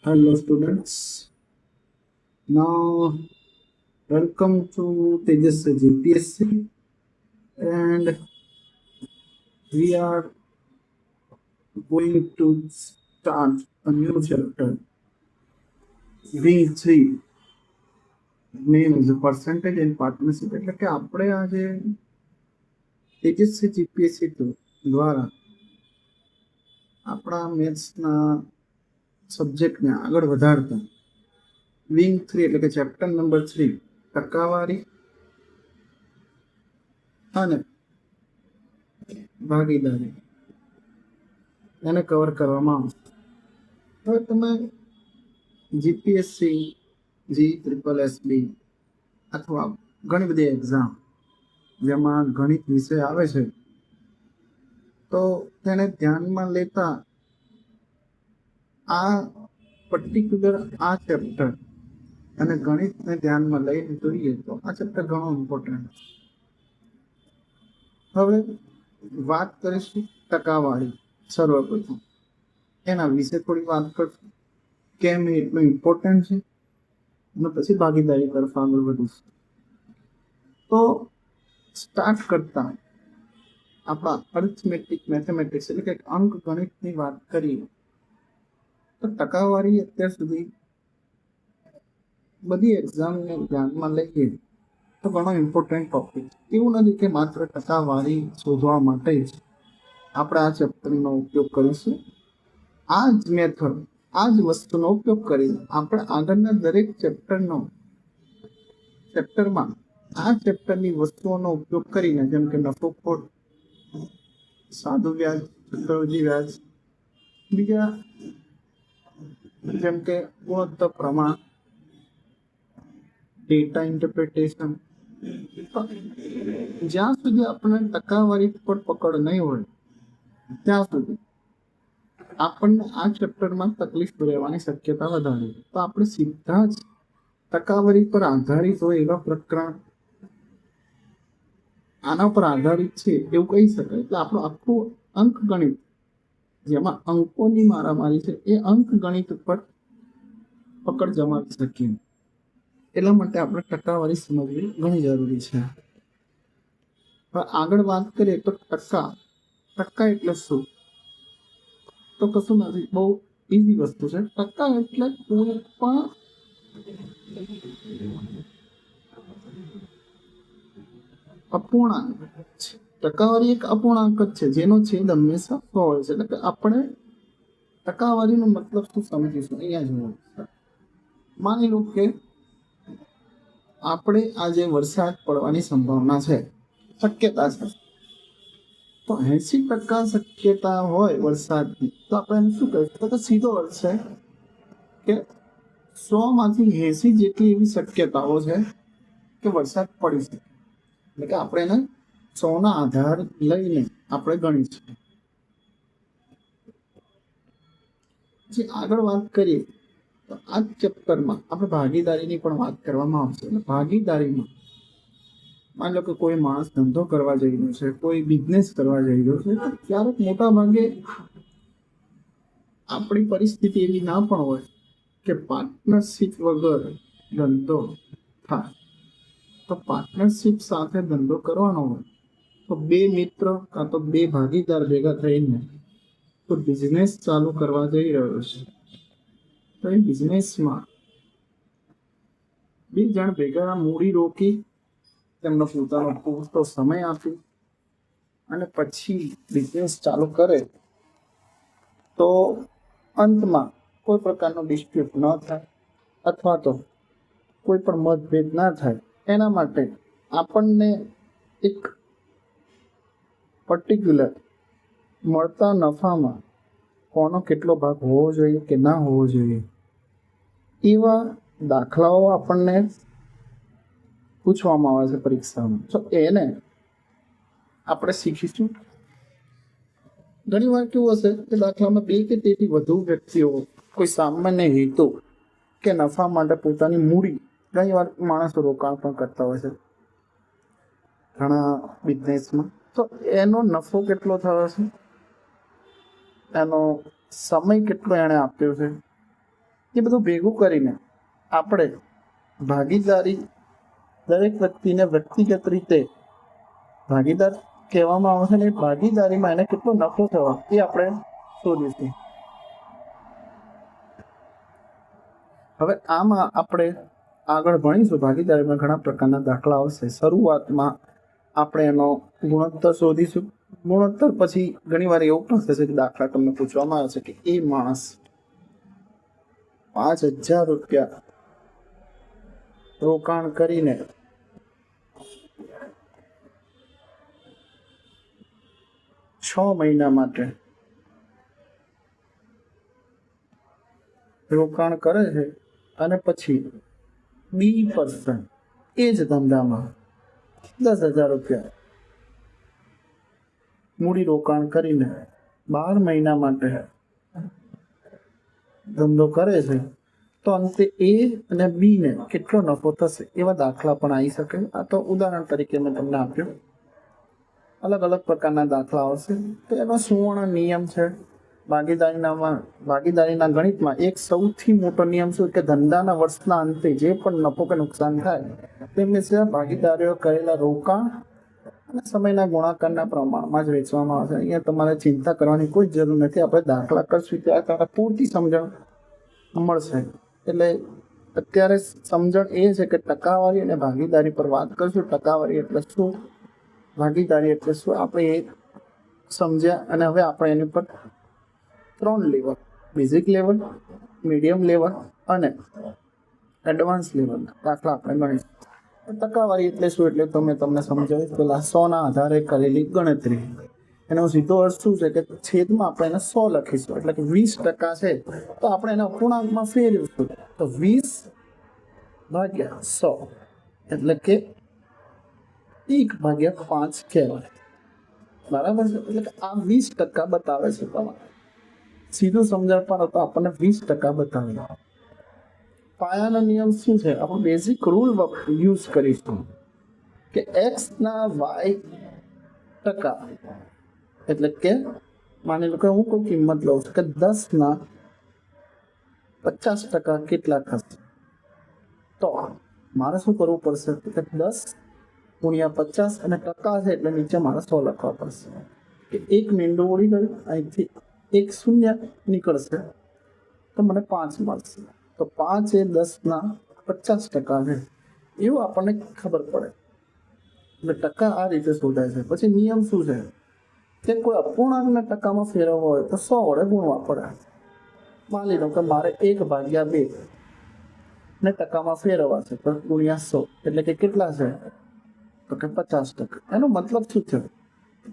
Hello, students. Now, welcome to Tejas GPSC, and we are going to start a new chapter. Wing 3, name is percentage and partnership. એટલે કે આપણે આજે તેજસ્વી GPSC દ્વારા આપણા મેથ્સના સબ્જેક્ટને આગળ વધારતા વિંગ 3 એટલે કે ચેપ્ટર નંબર 3 ટકાવારી અને ભાગીદારી એને કવર કરવામાં આવશે. હવે તમે જીપીએસસી GSSB અથવા ઘણી બધી એક્ઝામ જેમાં ગણિત વિષય આવે છે તો તેને ધ્યાનમાં લેતા આ પર્ટિક્યુલર આ ચેપ્ટર અને ગણિતને ધ્યાનમાં લઈને જોઈએ તો આ ચેપ્ટર ઘણું ઇમ્પોર્ટન્ટ છે. હવે વાત કરીશું ટકાવારી. સર્વપ્રથમ એના વિશે થોડી વાત કરશું, કેમ એ એટલું ઇમ્પોર્ટન્ટ છે, અને પછી ભાગીદારી તરફ આગળ વધીશું. તો સ્ટાર્ટ કરતા આપણા અર્થમેટિક મેથેમેટિક્સ એટલે કે અંક ગણિતની વાત કરીએ તો ટકાવારી અત્યાર સુધી બધી એક્ઝામને ધ્યાનમાં લઈએ તો ઘણો ઇમ્પોર્ટન્ટ ટોપિક. એવું નથી કે માત્ર ટકાવારી શોધવા માટે જ આપણે આ ચેપ્ટરનો ઉપયોગ કરીશું. આ જ મેથડ, આ જ વસ્તુનો ઉપયોગ કરીને આપણે આગળના દરેક ચેપ્ટરમાં આ ચેપ્ટરની વસ્તુઓનો ઉપયોગ કરીને, જેમ કે નફો ખોટ, સાદું વ્યાજ, ચક્રવૃદ્ધિ વ્યાજ, બીજા જેમ કે ગુણોત્તર પ્રમાણ, ડેટા ઇન્ટરપ્રિટેશન, જ્યાં સુધી આપણને ટકાવારી પર પકડ નહીં હોય ત્યાં સુધી આપણને આ ચેપ્ટરમાં તકલીફ રહેવાની શક્યતા વધારે. તો આપણે સીધા જ ટકાવારી પર આધારિત હોય એવા પ્રકરણ આના પર આધારિત છે એવું કહી શકાય. એટલે આપણું આખું અંક ગણિત, જેમાં અંકોની મારામારી છે, એ અંક ગણિત ઉપર પકડ જમાવી શકીએ. એટલા માટે આપણે ટકાવારી સમજવી ઘણી જરૂરી છે. આગળ વાત કરીએ તો ટકા એટલે શું? તો કશું નથી, બહુ ઈઝી વસ્તુ છે. ટકા એટલે કોઈ પણ અપૂર્ણાંક. ટકાવારી એક અપૂર્ણાંક જ છે જેનો છેદ હંમેશા 100 હોય છે. એટલે કે આપણે ટકાવારીનો મતલબ શું સમજીશું અહીંયા જુઓ. માની લો કે આપણે આજે વરસાદ પડવાની સંભાવના છે, શક્યતા છે, તો 80% શક્યતા હોય વરસાદની, તો આપણે એને શું કહીશું? તો સીધો અર્થ છે કે 100 માંથી 80 જેટલી એવી શક્યતાઓ છે કે વરસાદ પડી શકે. એટલે કે આપણે એને 100 ના આધાર લઈને આપણે ગણીશું. જે આગળ વાત કરીએ તો આ ચેપ્ટરમાં આપણે ભાગીદારીની પણ વાત કરવામાં આવશે. એટલે ભાગીદારીમાં માની લો કે કોઈ માણસ ધંધો કરવા જઈ રહ્યો છે, કોઈ બિઝનેસ કરવા જઈ રહ્યો છે, તો ક્યારેક મોટા ભાગે આપણી પરિસ્થિતિ એવી ના પણ હોય કે પાર્ટનરશિપ વગર ધંધો થાય. તો પાર્ટનરશિપ સાથે ધંધો કરવાનો હોય તો 2 મિત્ર કાં તો 2 ભાગીદાર ભેગા થઈને તો બિઝનેસ ચાલુ કરવા જઈ રહ્યો છે. તો એ બિઝનેસમાં 2 જણ ભેગા મૂડી રોકી તેમનો પોતાનો પૂરતો સમય આપી અને પછી બિઝનેસ ચાલુ કરે તો અંતમાં કોઈ પ્રકારનો ડિસ્પ્યુટ ન થાય અથવા તો કોઈ પણ મતભેદ ના થાય, એના માટે આપણને એક પર્ટિક્યુલર મળતા નફામાં કોનો કેટલો ભાગ હોવો જોઈએ કે ના હોવો જોઈએ, એવા દાખલાઓ આપણને પૂછવામાં આવે છે પરીક્ષામાં. તો એને આપણે શીખીશું. ઘણી વાર કેવું હશે કે દાખલામાં 2 કે તેથી વધુ વ્યક્તિઓ કોઈ સામાન્ય હેતુ કે નફા માટે પોતાની મૂડી, ઘણી વાર માણસો રોકાણ પણ કરતા હોય છે ઘણા બિઝનેસમાં, તો એનો નફો કેટલો થયો છે એનો સમય કેટલો એણે આપ્યો છે, એ બધું ભેગું કરીને આપણે ભાગીદારી, દરેક વ્યક્તિને વ્યક્તિગત રીતે ભાગીદાર કહેવામાં આવે છે ને, ભાગીદારીમાં એને કેટલો નફો થયો એ આપણે શોધીશું. હવે આમાં આપણે આગળ ભણીશું. ભાગીદારીમાં ઘણા પ્રકારના દાખલા આવશે. શરૂઆતમાં આપણે એનો ગુણોત્તર શોધીશું. ગુણોત્તર પછી ઘણી વાર એવું પણ થશે કે દાખલા તમને પૂછવામાં આવે છે કે એ માણસ 5,000 રૂપિયા રોકાણ કરીને છ મહિના માટે રોકાણ કરે છે અને પછી B% એ જ ધંધામાં 10,000 રૂપિયા મૂડી રોકાણ કરીને 12 મહિના માટે ધંધો કરે છે, તો અંતે A અને B ને કેટલો નફો થશે એવા દાખલા પણ આવી શકે. આ તો ઉદાહરણ તરીકે મેં તમને આપ્યું. અલગ અલગ પ્રકારના દાખલા આવશે. તો એનો સુવર્ણ નિયમ છે ભાગીદારીના ગણિતમાં. એક સૌથી મોટો નિયમ શું કે ધંધાના વર્ષના અંતે જે પણ નફો કે નુકસાન થાય તેમને સિવાય ભાગીદારીઓ કરેલા રોકાણ અને સમયના ગુણાકારના પ્રમાણમાં જ વેચવામાં આવશે. અહીંયા તમારે ચિંતા કરવાની કોઈ જરૂર નથી. આપણે દાખલા કરશું ત્યારે તમને પૂરતી સમજણ મળશે. એટલે અત્યારે સમજણ એ છે કે ટકાવારી અને ભાગીદારી પર વાત કરશું. ટકાવારી એટલે શું, ભાગીદારી એટલે શું, આપણે એ સમજ્યા. અને હવે આપણે એની પર 3 level, basic level, medium level અને એડવાન્સ લેવલના દાખલા આપણે ગણીશું. ટકાવારી એટલે શું, એટલે તો મેં તમને સમજાવ્યું પેલા 100ના આધારે કરેલી ગણતરી. એનો સીધો અર્થ શું છે કે છેદમાં આપણે એને 100 લખીશું, એટલે કે 20% છે તો આપણે એને અપૂર્ણાંકમાં ફેરવીશું તો 20/100 એટલે કે 1/5 કહેવાય. બરાબર છે. એટલે કે આ 20% બતાવે છે. તમારે સીધું સમજણ પર તો આપણને 20% બતાવે. પાયાનો નિયમ શું છે, આપણે બેઝિક રૂલ યુઝ કરીશું કે x ના y ટકા, એટલે કે માની લો કે હું કોઈ કિંમત લઉં છું કે 10ના 50% કેટલા થશે, તો મારે શું કરવું પડશે કે 10 ગુણ્યા 50 અને ટકા છે એટલે નીચે મારે 100 લખવા પડશે. કે એક મીંડું ઉડી ગયું, અહીંથી એક શૂન્ય નીકળશે તો મને 5 મળશે. તો 5 એ 10ના 50% છે એવું આપણને ખબર પડે. એટલે ટકા આ રીતે શોધાય છે. પછી નિયમ શું છે કે કોઈ અપૂર્ણાંકને ટકામાં ફેરવવો હોય તો 100 વડે ગુણવા પડે. માની લો કે મારે 1/2 ને ટકામાં ફેરવવા છે તો ગુણ્યા 100 એટલે કે કેટલા છે તો કે 50%. એનો મતલબ શું થયો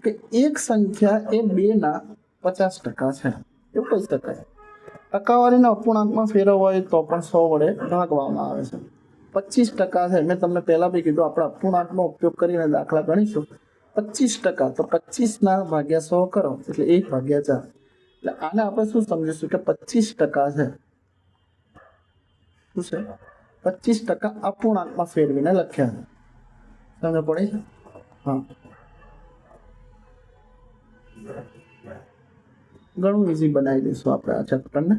કે એક સંખ્યા એ 2ના 50% છે એવું કહી શકાય. ટકાવારીને અપૂર્ણાંકમાં ફેરવવા હોય તો પણ 100 વડે ભાગવામાં આવે છે. 25% છે, મેં તમને પહેલા બી કીધું આપણે અપૂર્ણાંકનો ઉપયોગ કરીને દાખલા ગણીશું. 25% તો 25 ભાગ્યા 100 કરો એટલે 1/4. એટલે આને આપણે શું સમજીશું કે 25% છે શું છે 25% અપૂર્ણાંકમાં ફેરવીને લખ્યા છે. સમજ પડે છે? હા, ઘણું ઇઝી બનાવી દઈશું આપણે આ ચેપ્ટરને.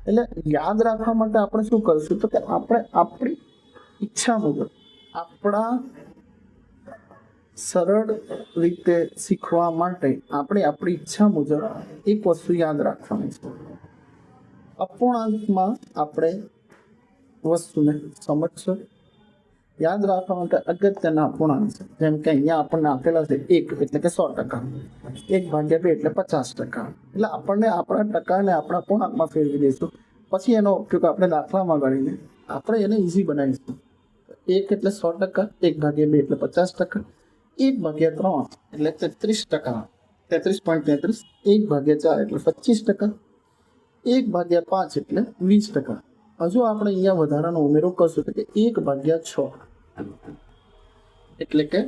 એટલે યાદ રાખવા માટે આપણે શું કરીશું તો કે આપણે આપણી ઈચ્છા મુજબ, આપણા સરળ રીતે શીખવા માટે આપણે આપણી ઈચ્છા મુજબ એક વસ્તુ યાદ રાખવાની છે. અપૂર્ણાંકમાં આપણે વસ્તુને સમજશો. યાદ રાખવા માટે અગત્યના અપૂર્ણાંક છે, જેમ કે અહીંયા આપણને આપેલા છે 1 એટલે કે 100%, 1/2 એટલે 50%. એટલે આપણને આપણા ટકાને આપણા અપૂર્ણાંકમાં ફેરવી દઈશું. પછી એનો ઉપયોગ આપણે દાખલામાં ગણીને આપણે એને ઇઝી બનાવીશું. 1 એટલે 100%, 1/2 એટલે 50%, 1/3 એટલે 33%, 33.33, 1/4 એટલે 25%, 1/5 એટલે 20%. હજુ આપણે અહીંયા વધારાનો ઉમેરો કરશું કે 1/6 એટલે કે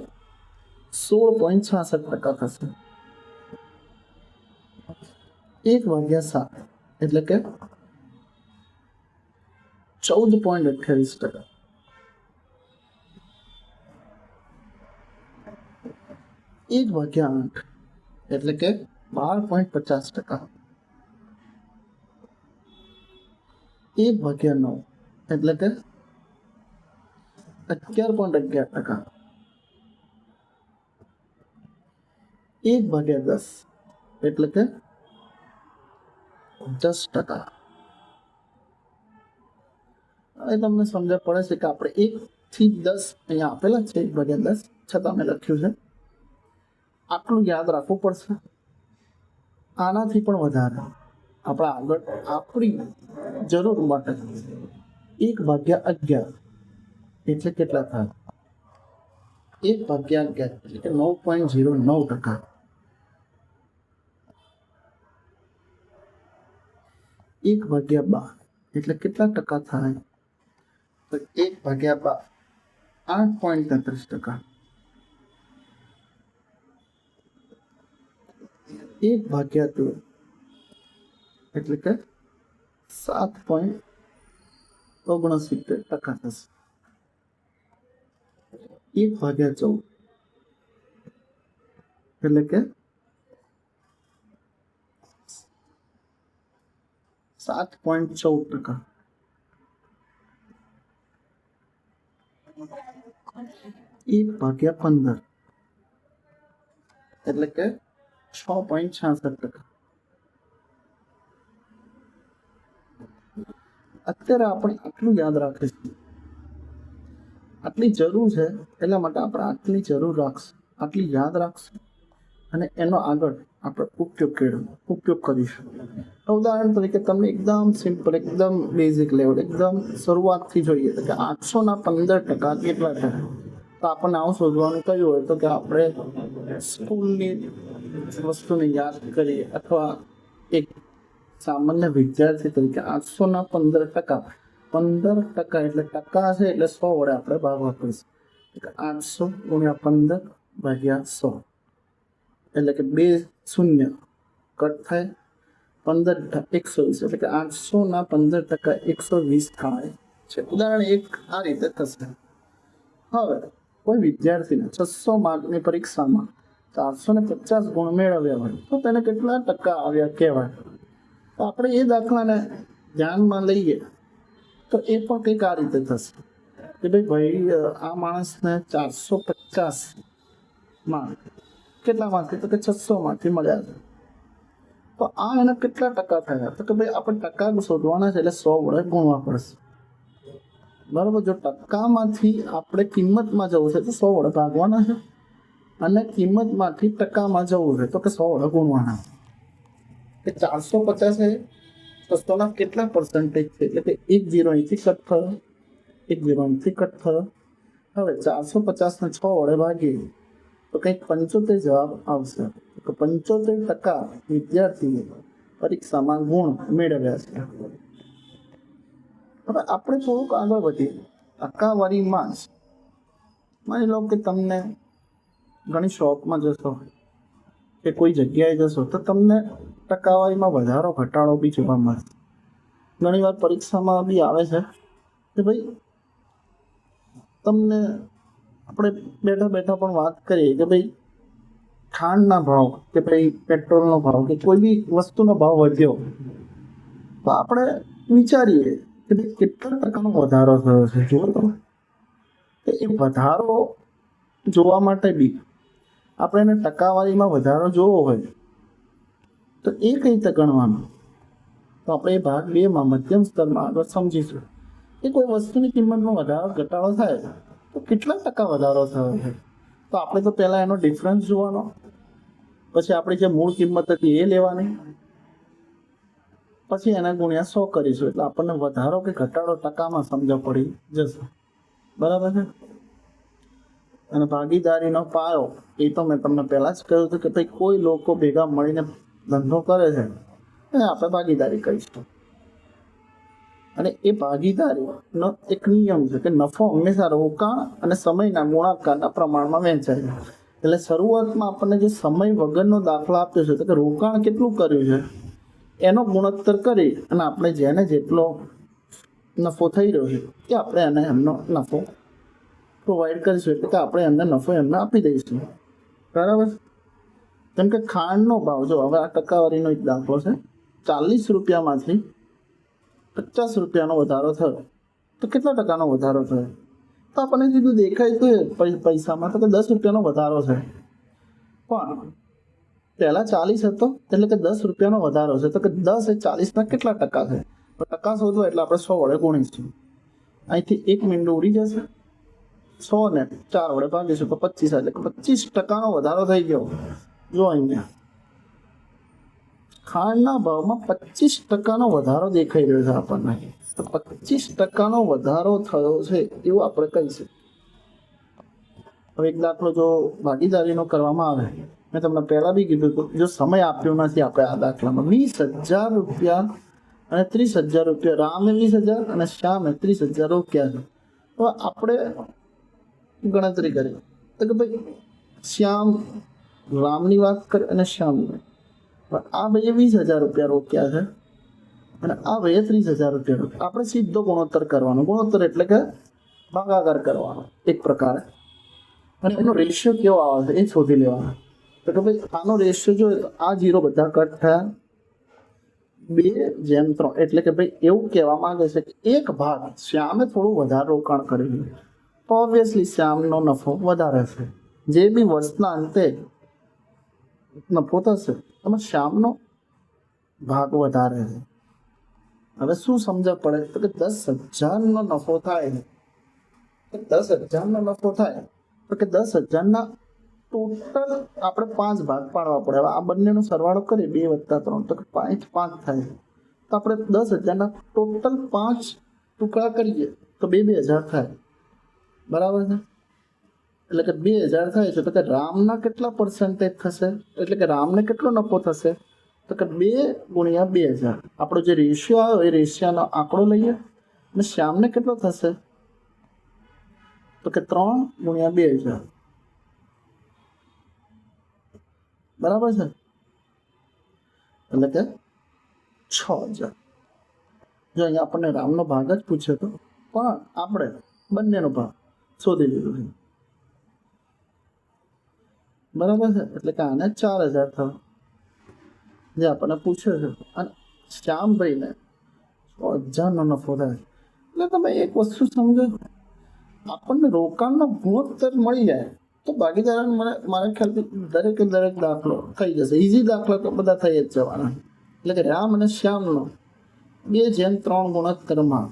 16.66% થશે. 1/7 એટલે કે 14.28%. 1/8 એટલે કે 12.50%. 1/9 એટલે કે 11.11%. 1/10 એટલે કે 10%. હવે તમને સમજ પડે છે કે આપણે 1 થી 10 અહીંયા આપેલા છે, 1/10 છતાં મેં લખ્યું છે. આટલું યાદ રાખવું પડશે. આનાથી પણ વધારે આપણે આગળ આપણી જરૂર માટે 1/11 એટલે કેટલા થાય? 1/11 એટલે કે 9.09%. 1/12 એટલે કેટલા ટકા થાય? તો 1/12 8.33%. 1/13 એટલે કે 7.69% થશે. 1/14 એટલે કે 7.14%. 1/15 એટલે કે 6.66%. અત્યારે આપણે આટલું યાદ રાખીશું. આટલી જરૂર છે એટલા માટે આપણે આટલી જરૂર રાખશું, આટલી યાદ રાખશું અને એનો આગળ આપણે ઉપયોગ કરીશું. ઉદાહરણ તરીકે તમને એકદમ સિમ્પલ, એકદમ બેઝિક લેવલ, એકદમ શરૂઆતથી જોઈએ તો કે 815% કેટલા છે? તો આપણને આવું શોધવાનું કહ્યું હોય તો કે આપણે સ્કૂલની વસ્તુને યાદ કરીએ અથવા એક સામાન્ય વિદ્યાર્થી તરીકે 815%, 15% એટલે ટકા છે એટલે 100 વડે આપણે ભાગવા પડશે. 800 × 15/100 એટલે કે 2 શૂન્ય કટ થાય, 15 120 એટલે કે 800% 120 થાય છે. ઉદાહરણ 1 આ રીતે થશે. હવે કોઈ વિદ્યાર્થીને 600 માર્કની પરીક્ષામાં 450 ગુણ મેળવ્યા હોય તો તેને કેટલા ટકા આવ્યા કહેવાય? તો આપણે એ દાખલાને ધ્યાનમાં લઈએ તો એ પણ કંઈક આ રીતે થશે કે ભાઈ આ માણસને 450 માર્ક કેટલા માંથી? તો કે 600 માંથી મળ્યા છે. તો આ એના કેટલા ટકા થયા? તો કે ભાઈ આપણે ટકા શોધવાના છે એટલે 100 વડે ગુણવા પડશે. બરાબર. જો ટકામાંથી આપણે કિંમતમાં જવું છે તો 100 વડે ભાગવાના છે અને કિંમતમાંથી ટકામાં જવું છે તો કે 100 વડે ગુણવાના છે. કે 450 એ 600 કેટલા પર્સન્ટેજ છે? એટલે કે 1 0 અહીંથી કટ થયો, 1 0 અહીંથી કટ થયો. હવે 450 ને 6 વડે ભાગીએ તો કંઈક 75 જવાબ આવશે. તો 75% વિદ્યાર્થીએ પરીક્ષામાં ગુણ મેળવ્યા છે. હવે આપણે થોડુંક આગળ વધીએ. ટકાવારીમાં જ માની લો કે તમને ઘણી શોપમાં જશો કે કોઈ જગ્યાએ જશો તો તમને ટકાવારીમાં વધારો ઘટાડો બી જોવા મળશે. ઘણી વાર પરીક્ષામાં બી આવે છે કે ભાઈ તમને આપણે બેઠા બેઠા પણ વાત કરીએ કે ભાઈ ખાંડના ભાવ કે ભાઈ પેટ્રોલનો ભાવ કે કોઈ બી વસ્તુનો ભાવ વધ્યો તો આપણે વિચારીએ કે ભાઈ કેટલા ટકાનો વધારો થયો છે. જુઓ તમે કે એ વધારો જોવા માટે બી આપણે એને ટકાવારીમાં વધારો જોવો હોય તો એ કઈ રીતે ગણવાનો? તો આપણે એ ભાગ 2માં મધ્યમ સ્તરમાં આગળ સમજીશું કે કોઈ વસ્તુની કિંમતમાં વધારો ઘટાડો થાય તો કેટલા ટકા વધારો થયો છે. તો આપણે તો પહેલાં એનો ડિફરન્સ જોવાનો, પછી આપણી જે મૂળ કિંમત હતી એ લેવાની, પછી એના ગુણ્યા 100 કરીશું એટલે આપણને વધારો કે ઘટાડો ટકામાં સમજ પડી જશે. બરાબર છે. અને ભાગીદારીનો પાયો એ તો મેં તમને પહેલાં જ કહ્યું હતું કે ભાઈ કોઈ લોકો ભેગા મળીને ધંધો કરે છે એને આપણે ભાગીદારી કહીશું. અને એ ભાગીદારીનો એક નિયમ છે કે નફો હંમેશા રોકાણ અને સમયના ગુણાકારના પ્રમાણમાં વહેંચાય. એટલે શરૂઆતમાં આપણને જે સમય વગરનો દાખલો આપ્યો છે તો કે રોકાણ કેટલું કર્યું છે એનો ગુણોત્તર કરી અને આપણે જેને જેટલો નફો થઈ રહ્યો છે કે આપણે એને એમનો નફો પ્રોવાઈડ કરીશું, એટલે કે આપણે એમને નફો એમને આપી દઈશું. બરાબર. કેમ કે ખાંડનો ભાવ જો હવે આ ટકાવારીનો એક દાખલો છે, 40 રૂપિયામાંથી ₹50 વધારો થયો તો કેટલા ટકાનો વધારો થયો? તો આપણને સીધું દેખાય છે પૈસામાં તો કે ₹10 વધારો છે, પણ પહેલા 40 હતો એટલે કે ₹10 વધારો છે, તો કે 10 એ 40 કેટલા ટકા છે? તો ટકા શોધો એટલે આપણે 100 વડે ગુણીશું. અહીંથી 1 મીંડું ઉડી જશે, 100 ને 4 વડે ભાગીશું તો 25, એટલે 25% વધારો થઈ ગયો. જો અહીંયા ખાંડના ભાવમાં 25% વધારો દેખાઈ રહ્યો છે આપણને. તો 25% વધારો થયો છે એવું આપણે કહીશું. હવે એક દાખલો જો ભાગીદારીનો કરવામાં આવે, મેં તમને પહેલા બી કીધું હતું, જો સમય આપ્યો નથી આપણે આ દાખલામાં, ₹20,000 અને ₹30,000, રામે 20,000 અને શ્યામે 30,000 રોક્યા છે. તો આપણે ગણતરી કરી તો કે ભાઈ શ્યામ, રામની વાત કરે અને શ્યામની, આ ભાઈએ ₹20,000 રોક્યા છે અને આ ભાઈએ ₹30,000 રોક્યા. આપણે સીધો ગુણોત્તર કરવાનો. ગુણોત્તર એટલે કે ભાગાકાર કરવાનો એક પ્રકારે, અને એનો રેશિયો કેવો આવે છે એ શોધી લેવાનો. તો કે ભાઈ આનો રેશિયો જોઈએ તો આ 0 બધા કટ થયા, 2:3. એટલે કે ભાઈ એવું કહેવા માંગે છે કે એક ભાગ શ્યામે થોડું વધારે રોકાણ કરેલું, તો ઓબ્વિયસલી શ્યામનો નફો વધારે છે. જે બી વર્ષના અંતે નફો થશે એમાં શ્યામનો ભાગ વધારે છે. હવે શું સમજણ પડે તો કે 10,000 નફો થાય, 10,000 નફો થાય તો કે 10,000 ટોટલ આપણે 5 ભાગ પાડવા પડે. હવે આ બંનેનો સરવાળો કરીએ 2 + 3 તો કે 5 થાય. તો આપણે 10,000 ટોટલ 5 ટુકડા કરીએ તો 2,000 થાય, બરાબર છે? એટલે કે 2,000 થાય છે તો કે રામના કેટલા પર્સન્ટેજ થશે, એટલે કે રામને કેટલો નફો થશે તો કે 2 × 2,000. આપણો જે રેશિયો આવ્યો એ રેશિયાનો આંકડો લઈએ અને શ્યામને કેટલો થશે તો કે 3 × 2,000, બરાબર છે? એટલે કે 6,000. જો અહીંયા આપણને રામનો ભાગ જ પૂછ્યો હતો, પણ આપણે બંનેનો ભાગ શોધી લીધો છે, બરાબર છે? એટલે કે આને 4,000 થયો જે આપણને પૂછ્યો છે, અને શ્યામભાઈને 6,000 નફો થાય. એટલે તમે એક વસ્તુ સમજો, આપણને રોકાણનો ગુણોત્તર મળી જાય તો ભાગીદાર મારા ખ્યાલથી દરેક દાખલો થઈ જશે. ઇઝી દાખલા તો બધા થઈ જ જવાના. એટલે કે રામ અને શ્યામનો 2:3 ગુણોત્તરમાં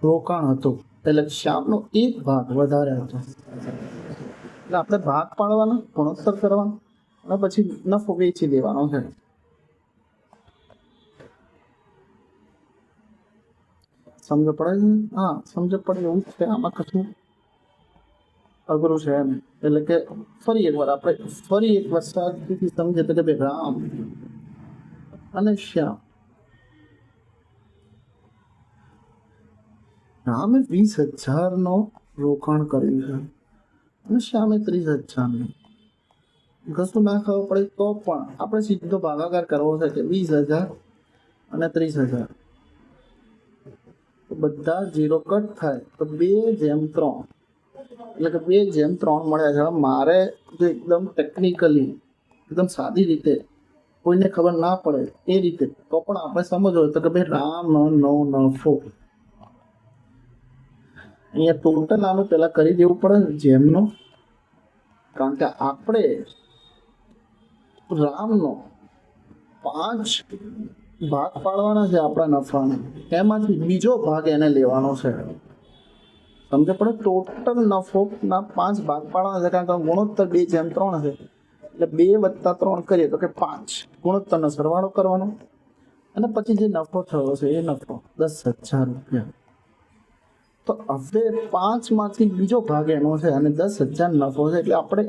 રોકાણ હતું, એટલે શ્યામનો એક ભાગ વધારે હતો. એટલે આપણે ભાગ પાડવાનો, ગુણોત્તર કરવાનો અને પછી નફો વેચી દેવાનો છે. સમજ પડે છે? હા, સમજ પડે એવું જ છે. આમાં કશું અઘરું છે એમ. એટલે કે ફરી એકવાર શાંતિથી સમજે તો કે ભાઈ રામ અને શ્યામ, રામે 20,000 રોકાણ કર્યું છે અને શ્યામે 30,000. કશું ના ખબર પડે તો પણ આપણે સીધો ભાગાકાર કરવો છે કે 20,000 અને 30,000. બધા 0 કટ થાય તો 2:3, એટલે કે 2:3 મળ્યા છે. મારે જો એકદમ ટેકનિકલી, એકદમ સાદી રીતે કોઈને ખબર ના પડે એ રીતે તો પણ આપણે સમજવો તો કે ભાઈ રામનો નફો અહીંયા ટોટલ આનું પહેલા કરી દેવું પડે જેમનો, કારણ કે આપણે રામનો 5 ભાગ પાડવાના છે આપણા નફાને, એમાંથી બીજો ભાગ એને લેવાનો છે. સમજે પડે? ટોટલ નફોના 5 ભાગ પાડવાના છે, કારણ કે ગુણોત્તર 2:3 છે. એટલે 2 + 3 કરીએ તો કે 5. ગુણોત્તરનો સરવાળો કરવાનો અને પછી જે નફો થયો છે એ નફો ₹10,000. તો હવે 5માંથી બીજો ભાગ એનો છે અને 10,000 નફો છે. એટલે આપણે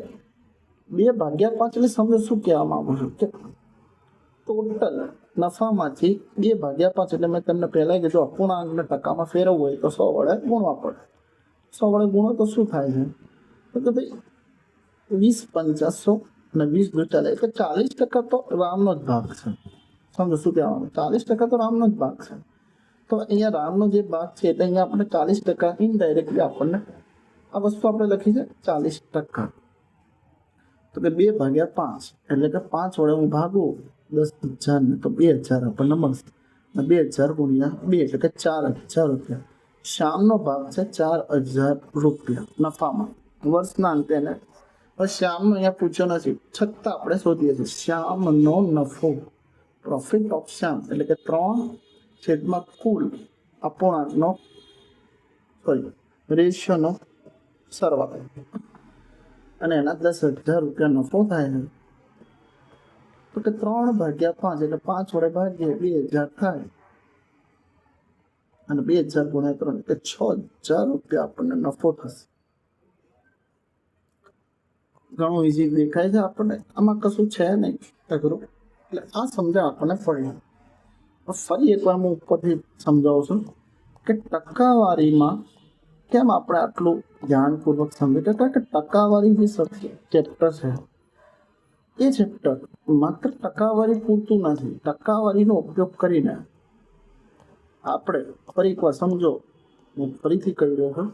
2/5 એટલે સમજો શું કહેવા માંગુ છું કે ટોટલ નફામાંથી 2/5, એટલે મેં તમને પહેલાં કીધું અપૂર્ણાંકને ટકામાં ફેરવવું હોય તો 100 વડે ગુણવા પડે. 100 વડે ગુણો તો શું થાય છે તો ભાઈ 20 × 50 100 અને 20 × 40 એટલે 40% તો રામનો જ ભાગ છે. સમજો શું કહેવાનું? 40% તો રામનો જ ભાગ છે. તો અહીંયા રામનો જે ભાગ છે એટલે અહીંયા આપણે 40% ઇનડાયરેક્ટલી આપણને આ વસ્તુ આપણે લખી છે 40%. તો કે 2/5 એટલે કે 5 વડે હું ભાગું 10,000 તો 2,000 આપણને મળશે. 2000 ગુણ્યા 2 એટલે કે 4000 રૂપિયા. શ્યામનો ભાગ છે 4000 રૂપિયા નફામાં વર્ષના અંતે. ને શ્યામનો અહીંયા પૂછ્યો નથી, છતાં આપણે શોધીએ છીએ શ્યામનો નફો, પ્રોફિટ ઓફ શ્યામ એટલે કે 3 કુલ અપૂર્ણાંકનો રેશિયોનો સરવાળો, અને એના 10,000 રૂપિયા નફો થાય છે. તો કે 3/5 એટલે 5 વડે ભાગીએ 2000 થાય, અને 2000 ગુણ્યા 3 એટલે 6000 રૂપિયા આપણને નફો થશે. ઘણું ઈઝી દેખાય છે આપણને, આમાં કશું છે નહીં અઘરું. એટલે આ સમજણ આપણને ફરી એકવાર હું ઉપરથી સમજાવું છું કે ટકાવારીમાં કેમ આપણે આટલું ધ્યાનપૂર્વક સમજીએ. કે ટકાવારી જે ચેપ્ટર છે એ ચેપ્ટર માત્ર ટકાવારી પૂરતું નથી. ટકાવારીનો ઉપયોગ કરીને આપણે ફરી એકવાર સમજો, હું ફરીથી કહી રહ્યો છું,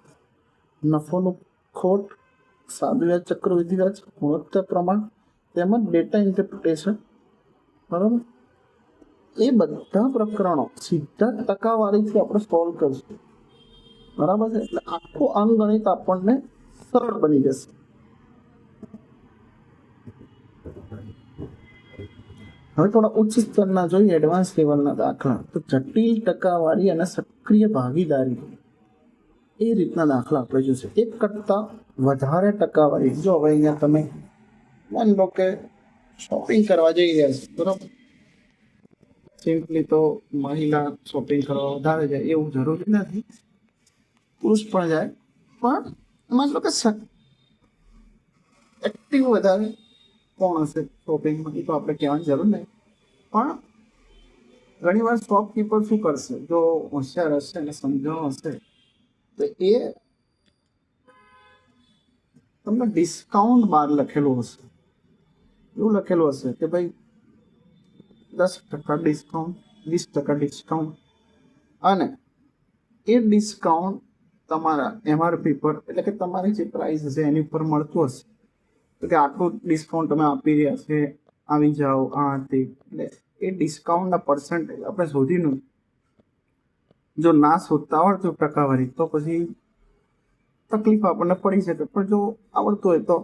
નફોનું ખોટ, સાદું વ્યાજ, ચક્રવૃદ્ધિ વ્યાજ, ગુણોત્તર પ્રમાણ તેમજ ડેટા ઇન્ટરપ્રિટેશન, બરાબર, એ બધા પ્રકરણો સીધા ટકાવારીથી આપણે સોલ્વ કરીશું. બરાબર છે. એટલે આખું અંકગણિત આપણને સરળ બની જશે. હવે થોડા ઉચ્ચ સ્તરના જોઈએ, એડવાન્સ લેવલના દાખલા. તો જટિલ ટકાવારી અને સક્રિય ભાગીદારી એ રીતના દાખલા આપણે જોશે. 1 કરતાં વધારે ટકાવારી. જો હવે અહીંયા તમે માની લો કે શોપિંગ કરવા જઈ રહ્યા છો, બરાબર. સિમ્પલી તો મહિલા શોપિંગ કરવા વધારે જાય એવું જરૂરી નથી, પુરુષ પણ જાય. પણ માની લો કે એક્ટિવ વધારે કોણ હશે શોપિંગમાં એ તો આપણે કહેવાની જરૂર નહીં. પણ ઘણી વાર શોપકીપર શું કરશે, જો હોશિયાર હશે અને સમજણ હશે તો એ તમને ડિસ્કાઉન્ટ બહાર લખેલું હશે. એવું લખેલું હશે કે ભાઈ 10% ડિસ્કાઉન્ટ, 20% ડિસ્કાઉન્ટ, અને એ ડિસ્કાઉન્ટ તમારા MRP પર એટલે કે તમારી જે પ્રાઇસ હશે એની ઉપર મળતું હશે. તો કે આટલું ડિસ્કાઉન્ટ તમે આપી રહ્યા છે, આવી જાઓ આ તે. એટલે એ ડિસ્કાઉન્ટના પર્સન્ટેજ આપણે શોધીનું, જો ના શોધતા આવડતું ટકાવારી તો પછી તકલીફ આપણને પડી શકે, પણ જો આવડતું હોય તો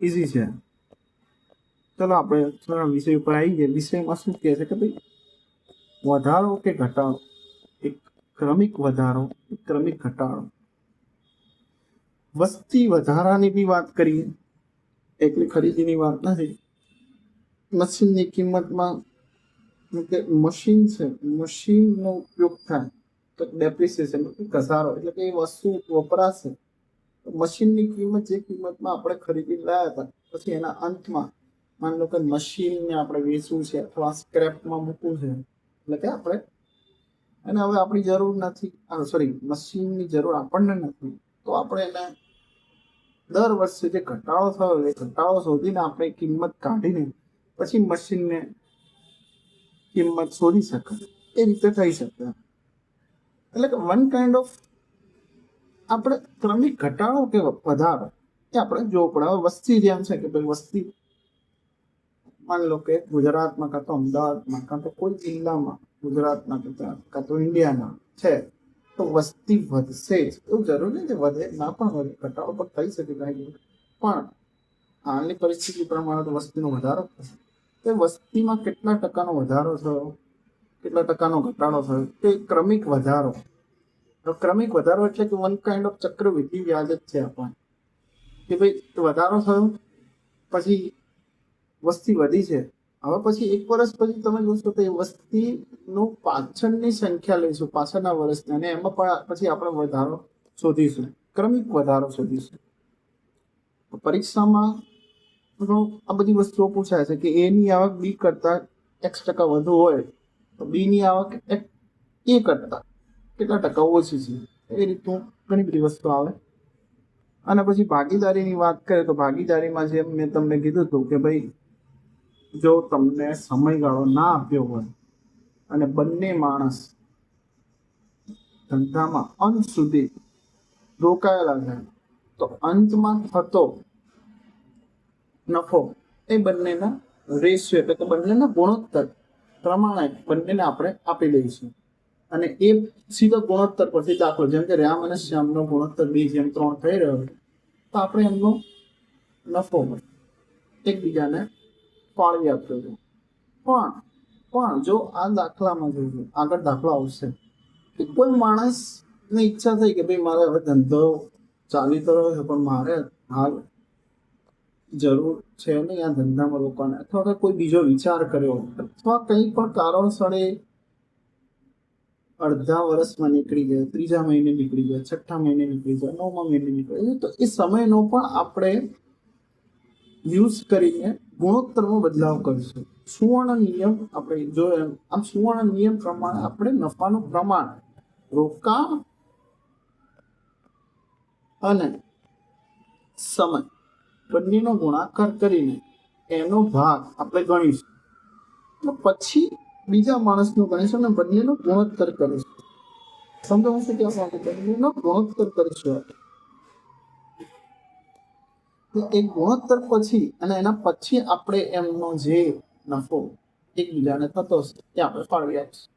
ઇઝી છે. ચલો આપણે વિષય ઉપર આવી ગયા. વિષયમાં શું કહે છે કે ભાઈ વધારો કે ઘટાડો, એક ક્રમિક વધારો, એક ક્રમિક ઘટાડો. વસ્તી વધારાની બી વાત કરીએ, એકલી ખરીદીની વાત નથી. મશીનની કિંમતમાં કે મશીન છે, મશીનનો ઉપયોગ થાય તો ડેપ્રિસિએશન, ઘસારો, એટલે કે એ વસ્તુ વપરાશે. મશીનની કિંમત જે કિંમતમાં આપણે ખરીદી લાવ્યા હતા, પછી એના અંતમાં માની લો કે મશીનને આપણે વેચવું છે અથવા સ્ક્રેપમાં મૂકવું છે, એટલે કે આપણે એને હવે આપણી જરૂર નથી, મશીનની જરૂર આપણને નથી, તો આપણે એને દર વર્ષે જે ઘટાડો થયો એ ઘટાડો શોધીને આપણે કિંમત કાઢીને પછી મશીનને કિંમત શોધી શકાય. એ રીતે થઈ શકે. એટલે કે વન કાઇન્ડ ઓફ આપણે ક્રમિક ઘટાડો કે વધારો એ આપણે જોવું પડે. હવે વસ્તી જેમ છે કે ભાઈ વસ્તી માની લો કે ગુજરાતમાં કાં તો અમદાવાદમાં કાં તો કોઈ જિલ્લામાં ગુજરાતમાં કાં તો ઇન્ડિયામાં છે, તો વસ્તી વધશે જ. એવું જરૂરી નથી વધે, ના પણ વધે, ઘટાડો પણ થઈ શકે કાંઈ. પણ હાલની પરિસ્થિતિ પ્રમાણે તો વસ્તીનો વધારો થશે. તો વસ્તીમાં કેટલા ટકાનો વધારો થયો, કેટલા ટકાનો ઘટાડો થયો, તે ક્રમિક વધારો. ક્રમિક વધારો એટલે કે વન કાઇન્ડ ઓફ ચક્રવૃદ્ધિ વ્યાજ જ છે આપણને, કે ભાઈ વધારો થયો, પછી વસ્તી વધી છે. હવે પછી 1 વર્ષ પછી તમે જોશો તો એ વસ્તીનું પાછળની સંખ્યા લઈશું, પાછળના વર્ષની, અને એમાં પણ પછી આપણે વધારો શોધીશું, ક્રમિક વધારો શોધીશું. પરીક્ષામાં આ બધી વસ્તુઓ પૂછાય છે કે એની આવક બી કરતા X% વધુ હોય તો બીની આવક એ કરતા કેટલા ટકા ઓછી છે. એ રીતનું ઘણી બધી વસ્તુ આવે. અને પછી ભાગીદારીની વાત કરીએ તો ભાગીદારીમાં જેમ મેં તમને કીધું હતું કે ભાઈ જો તમને સમયગાળો ના આપ્યો હોય અને બંને માણસ ધંધામાં અંત સુધી રોકાયેલા છે, તો અંતમાં થતો નફો એ બંનેના રેશિયો એટલે કે બંનેના ગુણોત્તર પ્રમાણે બંનેને આપણે આપી દઈશું. અને એ સીધો ગુણોત્તર પરથી દાખલો, જેમ કે રામ અને શ્યામનો ગુણોત્તર 2:3 થઈ રહ્યો છે, તો આપણે એમનો નફો મળે, એકબીજાને ફાળવી આપ્યો છે. પણ જો આ દાખલામાં જોજો, આગળ દાખલો આવશે કે કોઈ માણસની ઈચ્છા થઈ કે ભાઈ મારે હવે ધંધો ચાલી તો રહ્યો છે, પણ મારે હાલ જરૂર છે નહીં આ ધંધામાં રોકાને, અથવા કોઈ બીજો વિચાર કર્યો, અથવા કંઈ પણ કારણસર અડધા વર્ષમાં નીકળી જાય, 3જા મહિને નીકળી જાય, 6ઠા મહિને નીકળી જાય, 9મા મહિને નીકળી જાય, તો એ સમયનો પણ આપણે યુઝ કરીને ગુણોત્તરમાં બદલાવ કરીશું. સુવર્ણ નિયમ આપણે જોઈએ, આમ સુવર્ણ નિયમ પ્રમાણે આપણે નફાનું પ્રમાણ, રોકાણ અને સમય બંનેનો ગુણાકાર કરીને એનો ભાગ આપણે ગણીશું, તો પછી બીજા માણસનું ગણીશું અને બંનેનો ગુણોત્તર કરીશું. સમજો હું શું કહેવા માંગુ છું? બંનેનો ગુણોત્તર કરીશું. એક ગુણોત્તર પછી અને એના પછી આપણે એમનો જે નફો એકબીજાને થતો હશે તે આપણે ફાળવી આપીશું.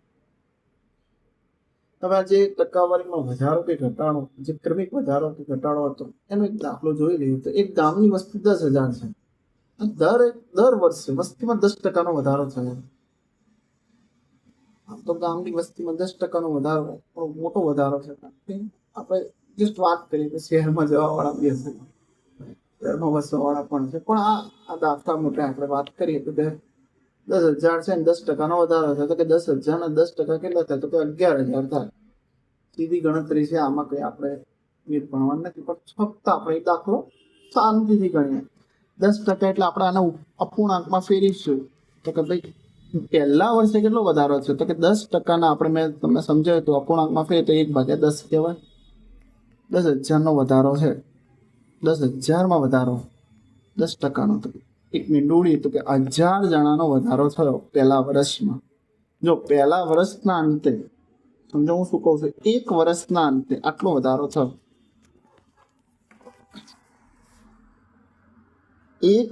હવે આ જે ટકાવારીમાં વધારો કે ઘટાડો, જે ક્રમિક વધારો કે ઘટાડો હતો, એનો એક દાખલો જોઈ લઈએ તો એક ગામની વસ્તી 10,000 છે. દર વર્ષે વસ્તીમાં 10% વધારો થયો. આમ તો ગામની વસ્તીમાં 10% વધારો મોટો વધારો છે. આપણે જસ્ટ વાત કરીએ કે શહેરમાં જવા વાળા બી હશે, શહેરમાં વસવા વાળા પણ છે, પણ આ દાખલા માટે આપણે વાત કરીએ તો 10,000 છે ને 10% વધારો છે, તો કે 10,000 ના 10% કેટલા થાય? તો કે 11,000 થાય. સીધી ગણતરી છે, આમાં કઈ આપણે ભણવાનું નથી, પણ ફક્ત આપણે એ દાખલો શાંતિથી ગણીએ. 10% એટલે આપણે આને અપૂર્ણાંકમાં ફેરવીશું તો કે ભાઈ પહેલા વર્ષે કેટલો વધારો છે? તો કે 10%ના આપણે મેં તમને સમજાવ્યું તો અપૂર્ણાંકમાં ફેર તો 1/10 કહેવાય. 10,000 નો વધારો છે, 10,000 વધારો 10%નો, તો 1 મિનિટ દોડીએ તો કે 1,000 જણાનો વધારો થયો પહેલા વર્ષમાં. જો પહેલા વર્ષના અંતે, સમજો હું શું કહું છું, 1 વર્ષના અંતે આટલો વધારો થયો. 1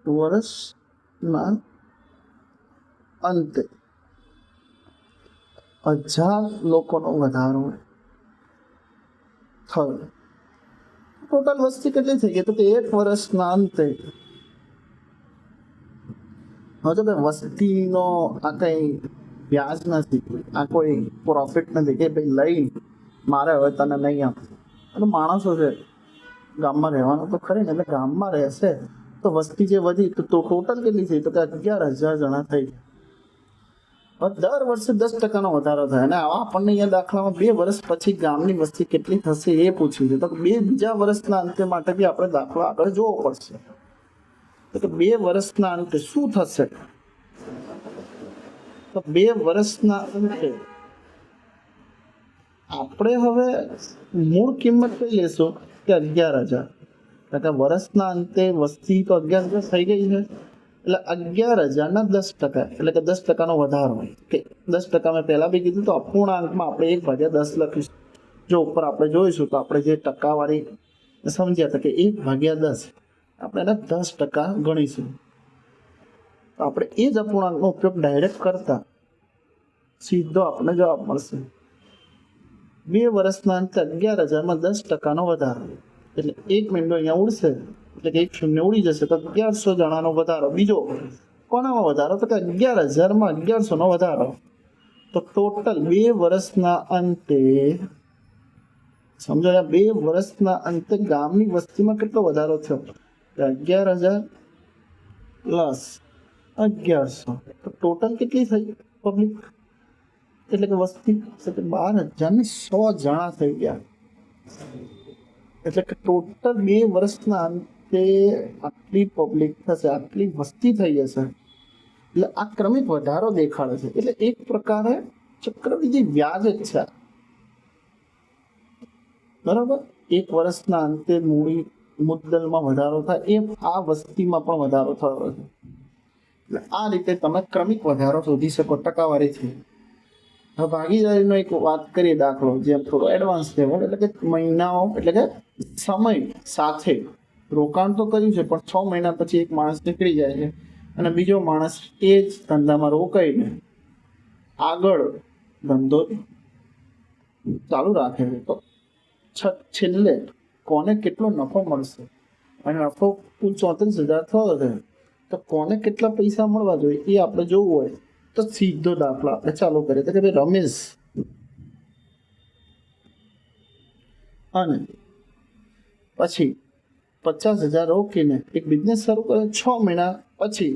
વર્ષના અંતે 1,000 લોકોનો વધારો થયો. ટોટલ વસ્તી કેટલી થઈ ગઈ? તો કે 1 વર્ષના અંતે, હવે વસ્તીનો આ કઈ વ્યાજ નથી, આ કોઈ પ્રોફિટ નથી કે ભાઈ લઈ મારે હવે તને નહીં આપું. એટલે માણસો છે ગામમાં રહેવાનું તો ખરી ને, એટલે ગામમાં રહેશે તો વસ્તી જે વધી તો ટોટલ કેટલી થઈ? તો કે 11,000 જણા થઈ ગયા. દર વર્ષે 10%નો વધારો થાય. અને આવા આપણને અહીંયા દાખલામાં 2 વર્ષ પછી ગામની વસ્તી કેટલી થશે એ પૂછ્યું છે. તો બીજા વર્ષના અંતે માટે બી આપણે દાખલો આગળ જોવો પડશે. તો 2 વર્ષના અંતે શું થશે? તો 2 વર્ષના અંતે આપણે હવે મૂળ કિંમત કઈ લેશું કે 11,000. એટલે વર્ષના અંતે વસ્તી તો 11,000 થઈ ગઈ છે, એટલે 11,000 ના 10%, એટલે કે 10%નો વધારો. કે 10% મેં પહેલા બી કીધું, તો અપૂર્ણાંકમાં આપણે 1/10 લખીશું. જો ઉપર આપણે જોઈશું તો આપણે જે ટકાવારી સમજ્યા હતા કે 1/10 આપણે એને 10% ગણીશું. તો આપણે એ જ અપૂર્ણાંકનો ઉપયોગ ડાયરેક્ટ કરતા સીધો આપણને જવાબ મળશે. 2 વર્ષના અંતે 11,000માં 10%નો વધારો, એટલે 1 મિનિટ અહીંયા ઉડશે, એટલે કે 1 શૂન્ય ઉડી જશે, તો 1,100 જણાનો વધારો. બીજો કોનામાં વધારો? તો કે 11,000માં 1,100નો વધારો. તો ટોટલ 2 વર્ષના અંતે, સમજો 2 વર્ષના અંતે ગામની વસ્તીમાં કેટલો વધારો થયો? 11,000 પ્લસ 1,100, તો ટોટલ કેટલી થઈ પબ્લિક? એટલે કે વસ્તી 12,100 જણા થઈ ગયા. એટલે કે ટોટલ 2 વર્ષના અંતે આટલી પબ્લિક થશે, આટલી વસ્તી થઈ જશે. એટલે આ ક્રમિક વધારો દેખાડે છે. એટલે એક પ્રકારે ચક્રવૃદ્ધિ વ્યાજ જ છે, બરાબર. 1 વર્ષના અંતે મૂડી મુદ્દલમાં વધારો થાય, એ આ વસ્તીમાં પણ વધારો થયો છે. એટલે આ રીતે તમે ક્રમિક વધારો શોધી શકો ટકાવારીથી. હવે ભાગીદારીનો એક વાત કરીએ દાખલો, જેમ થોડો એડવાન્સ લેવલ, એટલે કે મહિનાઓ, એટલે કે સમય સાથે રોકાણ તો કર્યું છે, પણ 6 મહિના પછી એક માણસ નીકળી જાય છે અને બીજો માણસ એ જ ધંધામાં રોકાઈને આગળ ધંધો ચાલુ રાખે છે તો છેલ્લે કોને કેટલો નફો મળશે, અને નફો કુલ 34,000 થયો છે તો કોને કેટલા પૈસા મળવા જોઈએ એ આપણે જોવું હોય તો સીધો દાખલો આપણે ચાલુ કરીએ તો કે ભાઈ રમેશ અને પછી 50,000 રોકીને એક બિઝનેસ શરૂ કરે. 6 મહિના પછી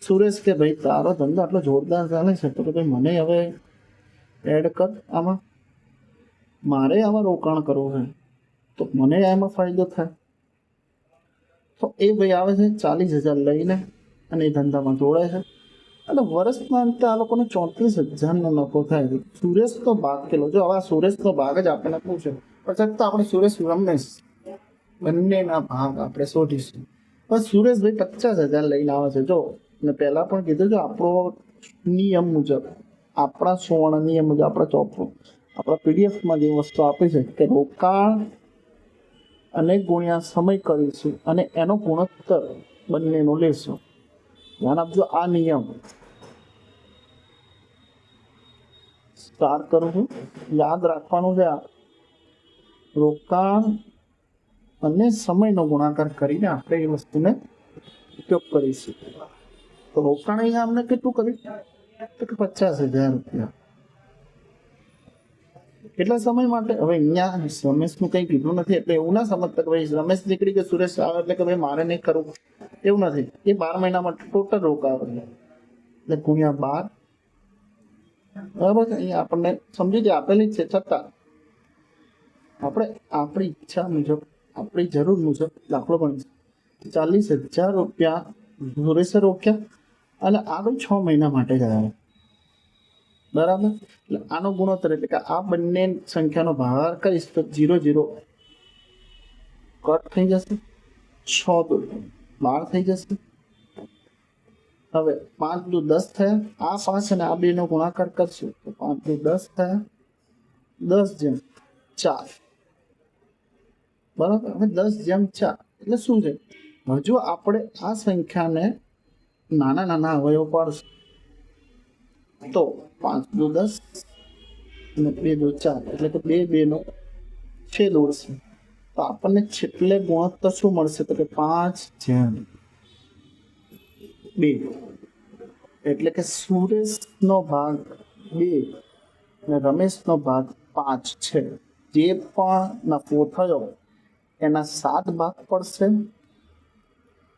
સુરેશ કે ભાઈ તારો ધંધો આટલો જોરદાર ચાલે છે તો કે ભાઈ મને હવે એડ કર આમાં, મારે આમાં રોકાણ કરવું છે તો મને એમાં ફાયદો થાય. તો એ ભાઈ આવે છે 40,000 લઈને અને એ ધંધામાં જોડાય છે અને વર્ષના અંતે આ લોકોને 34,000નો નફો થાય છે. સુરેશનો ભાગ કેટલો? જો હવે સુરેશનો ભાગ જ આપણને પૂછે પછી તો આપણે સુરેશ રમેશ બંનેના ભાગ આપણે શોધીશું. પણ સુરેશભાઈ 50,000 લઈને આવે છે. જો મેં પહેલાં પણ કીધું જો આપણો નિયમ મુજબ, આપણા સુવર્ણ નિયમ મુજબ આપણા પીડીએફમાં જે વસ્તુ આપી છે કે રોકાણ અને ગુણ્યા સમય કરીશું અને એનો ગુણોત્તર બંનેનો લેશું. ધ્યાન આપજો, આ નિયમ સ્ટાર કરું છું, યાદ રાખવાનું છે. આ રોકાણ અને સમયનો ગુણાકાર કરીને આપણે એ વસ્તુને ઉપયોગ કરીશું. તો રોકાણ અહીંયા અમને કેટલું કર્યું તો કે 50,000 રૂપિયા. કેટલા સમય માટે? હવે અહીંયા રમેશનું કંઈ કીધું નથી એટલે એવું ના સમજતા કે ભાઈ રમેશ નીકળી કે સુરેશ આવે એટલે કે ભાઈ મારે નહીં કરવું, એવું નથી. એ 12 મહિના માટે ટોટલ રોકાણ એટલે ગુણ્યા 12. બરાબર છે? અહીંયા આપણને સમજી જાય આપેલી જ છે, છતાં આપણે આપણી ઈચ્છા મુજબ, આપણી જરૂર મુજબ દાખલો પણ 40,000 રૂપિયા સુરેશે રોક્યા અને આગળ 6 મહિના માટે ગયા. બરાબર? એટલે આનો ગુણોત્તર એટલે કે આ બંને સંખ્યાનો ભાગાકાર કરીશ તો 0 0 કટ થઈ જશે, 6 2 12 થઈ જશે. હવે 5 2 10 થયા. આ 5 અને આ 2 નો ગુણાકાર કરશું તો 5 2 10 થયા, 10/4. બરાબર? હવે 10/4 એટલે શું છે? હજુ આપણે આ સંખ્યાને નાના નાના અવયવ પાડશું તો 5 2 10 અને 2 2 4 એટલે કે 2 2 નો છેદ ઉડશે તો આપણને છેલ્લે ગુણોત્તર શું મળશે તો કે 5/2. એટલે કે સુરેશનો ભાગ 2 અને રમેશનો ભાગ 5 છે. જે પણ નફો થયો એના 7 ભાગ પડશે.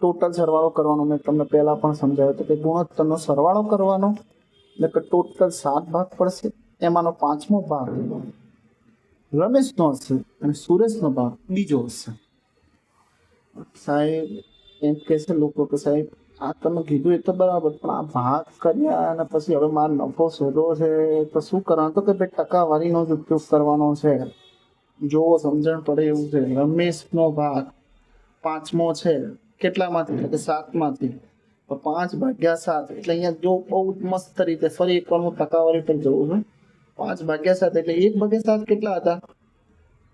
ટોટલ સરવાળો કરવાનો મેં તમને પહેલા પણ સમજાવ્યો હતો કે ગુણોત્તરનો સરવાળો કરવાનો એટલે કે ટોટલ 7 ભાગ પડશે. એમાંનો 5મો ભાગ રમેશનો હશે અને સુરેશનો ભાગ બીજો હશે. સાહેબ એમ કહેશે લોકો કે સાહેબ આ તમે કીધું એ તો બરાબર, પણ આ ભાગ કર્યા અને પછી હવે મારો નફો શોધવો છે તો શું કરવાનું? તો કે ભાઈ ટકાવારીનો જ ઉપયોગ કરવાનો છે. જોવો સમજણ પડે એવું છે. રમેશનો ભાગ 5મો છે, કેટલામાંથી? એટલે કે 7માંથી. તો 5/7 એટલે અહીંયા જો બહુ મસ્ત રીતે ફરી એકવાર હું ટકાવારી પર જવું છું. 5/7 એટલે 1/7 કેટલા હતા?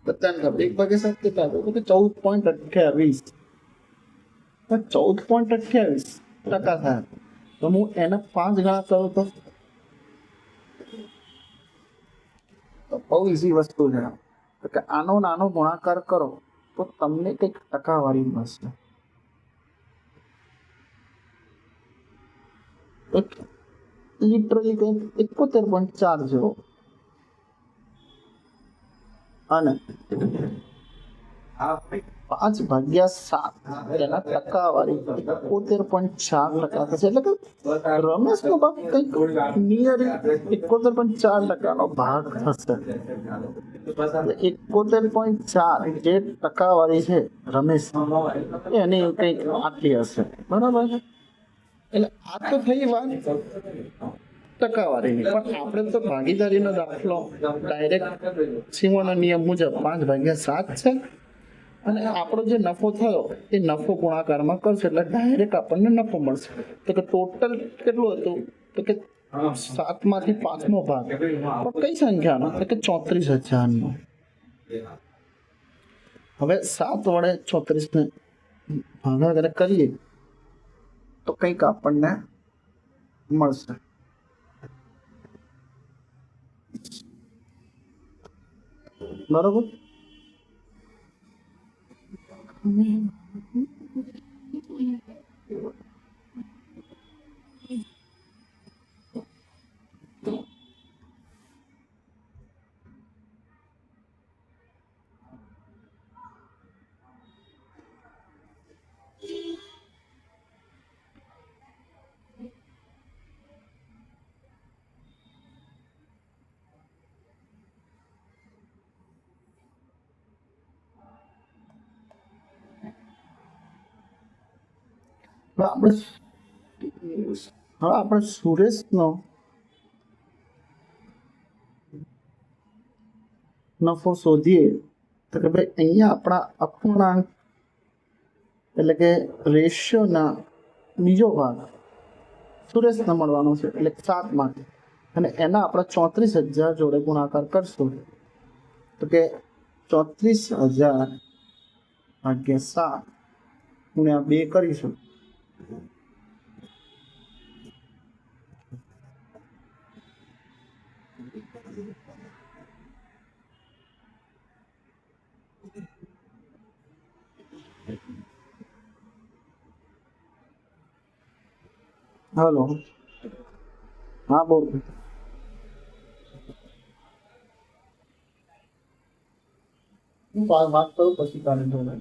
બધાને ખબર 1/7 કેટલા હતા? તો 14.28. 14.28% થાય. તો હું એના 5 ગણા કરું તો બહુ ઈઝી વસ્તુ છે કે આનો નાનો ગુણાકાર કરો તો તમને કંઈક ટકાવારી મળશે. લિટરલી કંઈક 71.4 જેવો. અને 5/7 એના ટકાવારી 71.4% થશે. એટલે કે રમેશનો ભાગ કંઈક નિયરલી 71.4%નો ભાગ થશે. 71.4 જે ટકાવારી છે રમેશ એની કંઈક આટલી હશે. બરાબર છે? એટલે આ તો થઈ વાત ટકાવારીની, પણ આપણે તો ભાગીદારીનો દાખલો ડાયરેક્ટ સિમોના નિયમ મુજબ 5/7 છે અને આપણો જે નફો થયો એ નફો ગુણાકારમાં કરશે એટલે ડાયરેક્ટ આપણને નફો મળશે. તો કે ટોટલ કેટલું હતું તો કે 7માંથી 5મો ભાગ પણ કઈ સંખ્યાનો તો કે 34,000નો. હવે 7 વડે 34ને ભાગાકાર કરીએ તો કંઈક આપણને મળશે. બરોબર. આપણે સુરેશનો નફો શોધીએ તો કે ભાઈ અહીંયા આપણા અપૂર્ણાંક એટલે કે રેશિયોના બીજો ભાગ સુરેશને મળવાનો છે, એટલે 7 માટે, અને એના આપણે 34,000 જોડે ગુણાકાર કરશું તો કે 34,000 ભાગ્યા 7 ગુણ્યા 2 કરીશું. હેલો, હા બોલ. હું વાત કરું પછી તારે જોડે,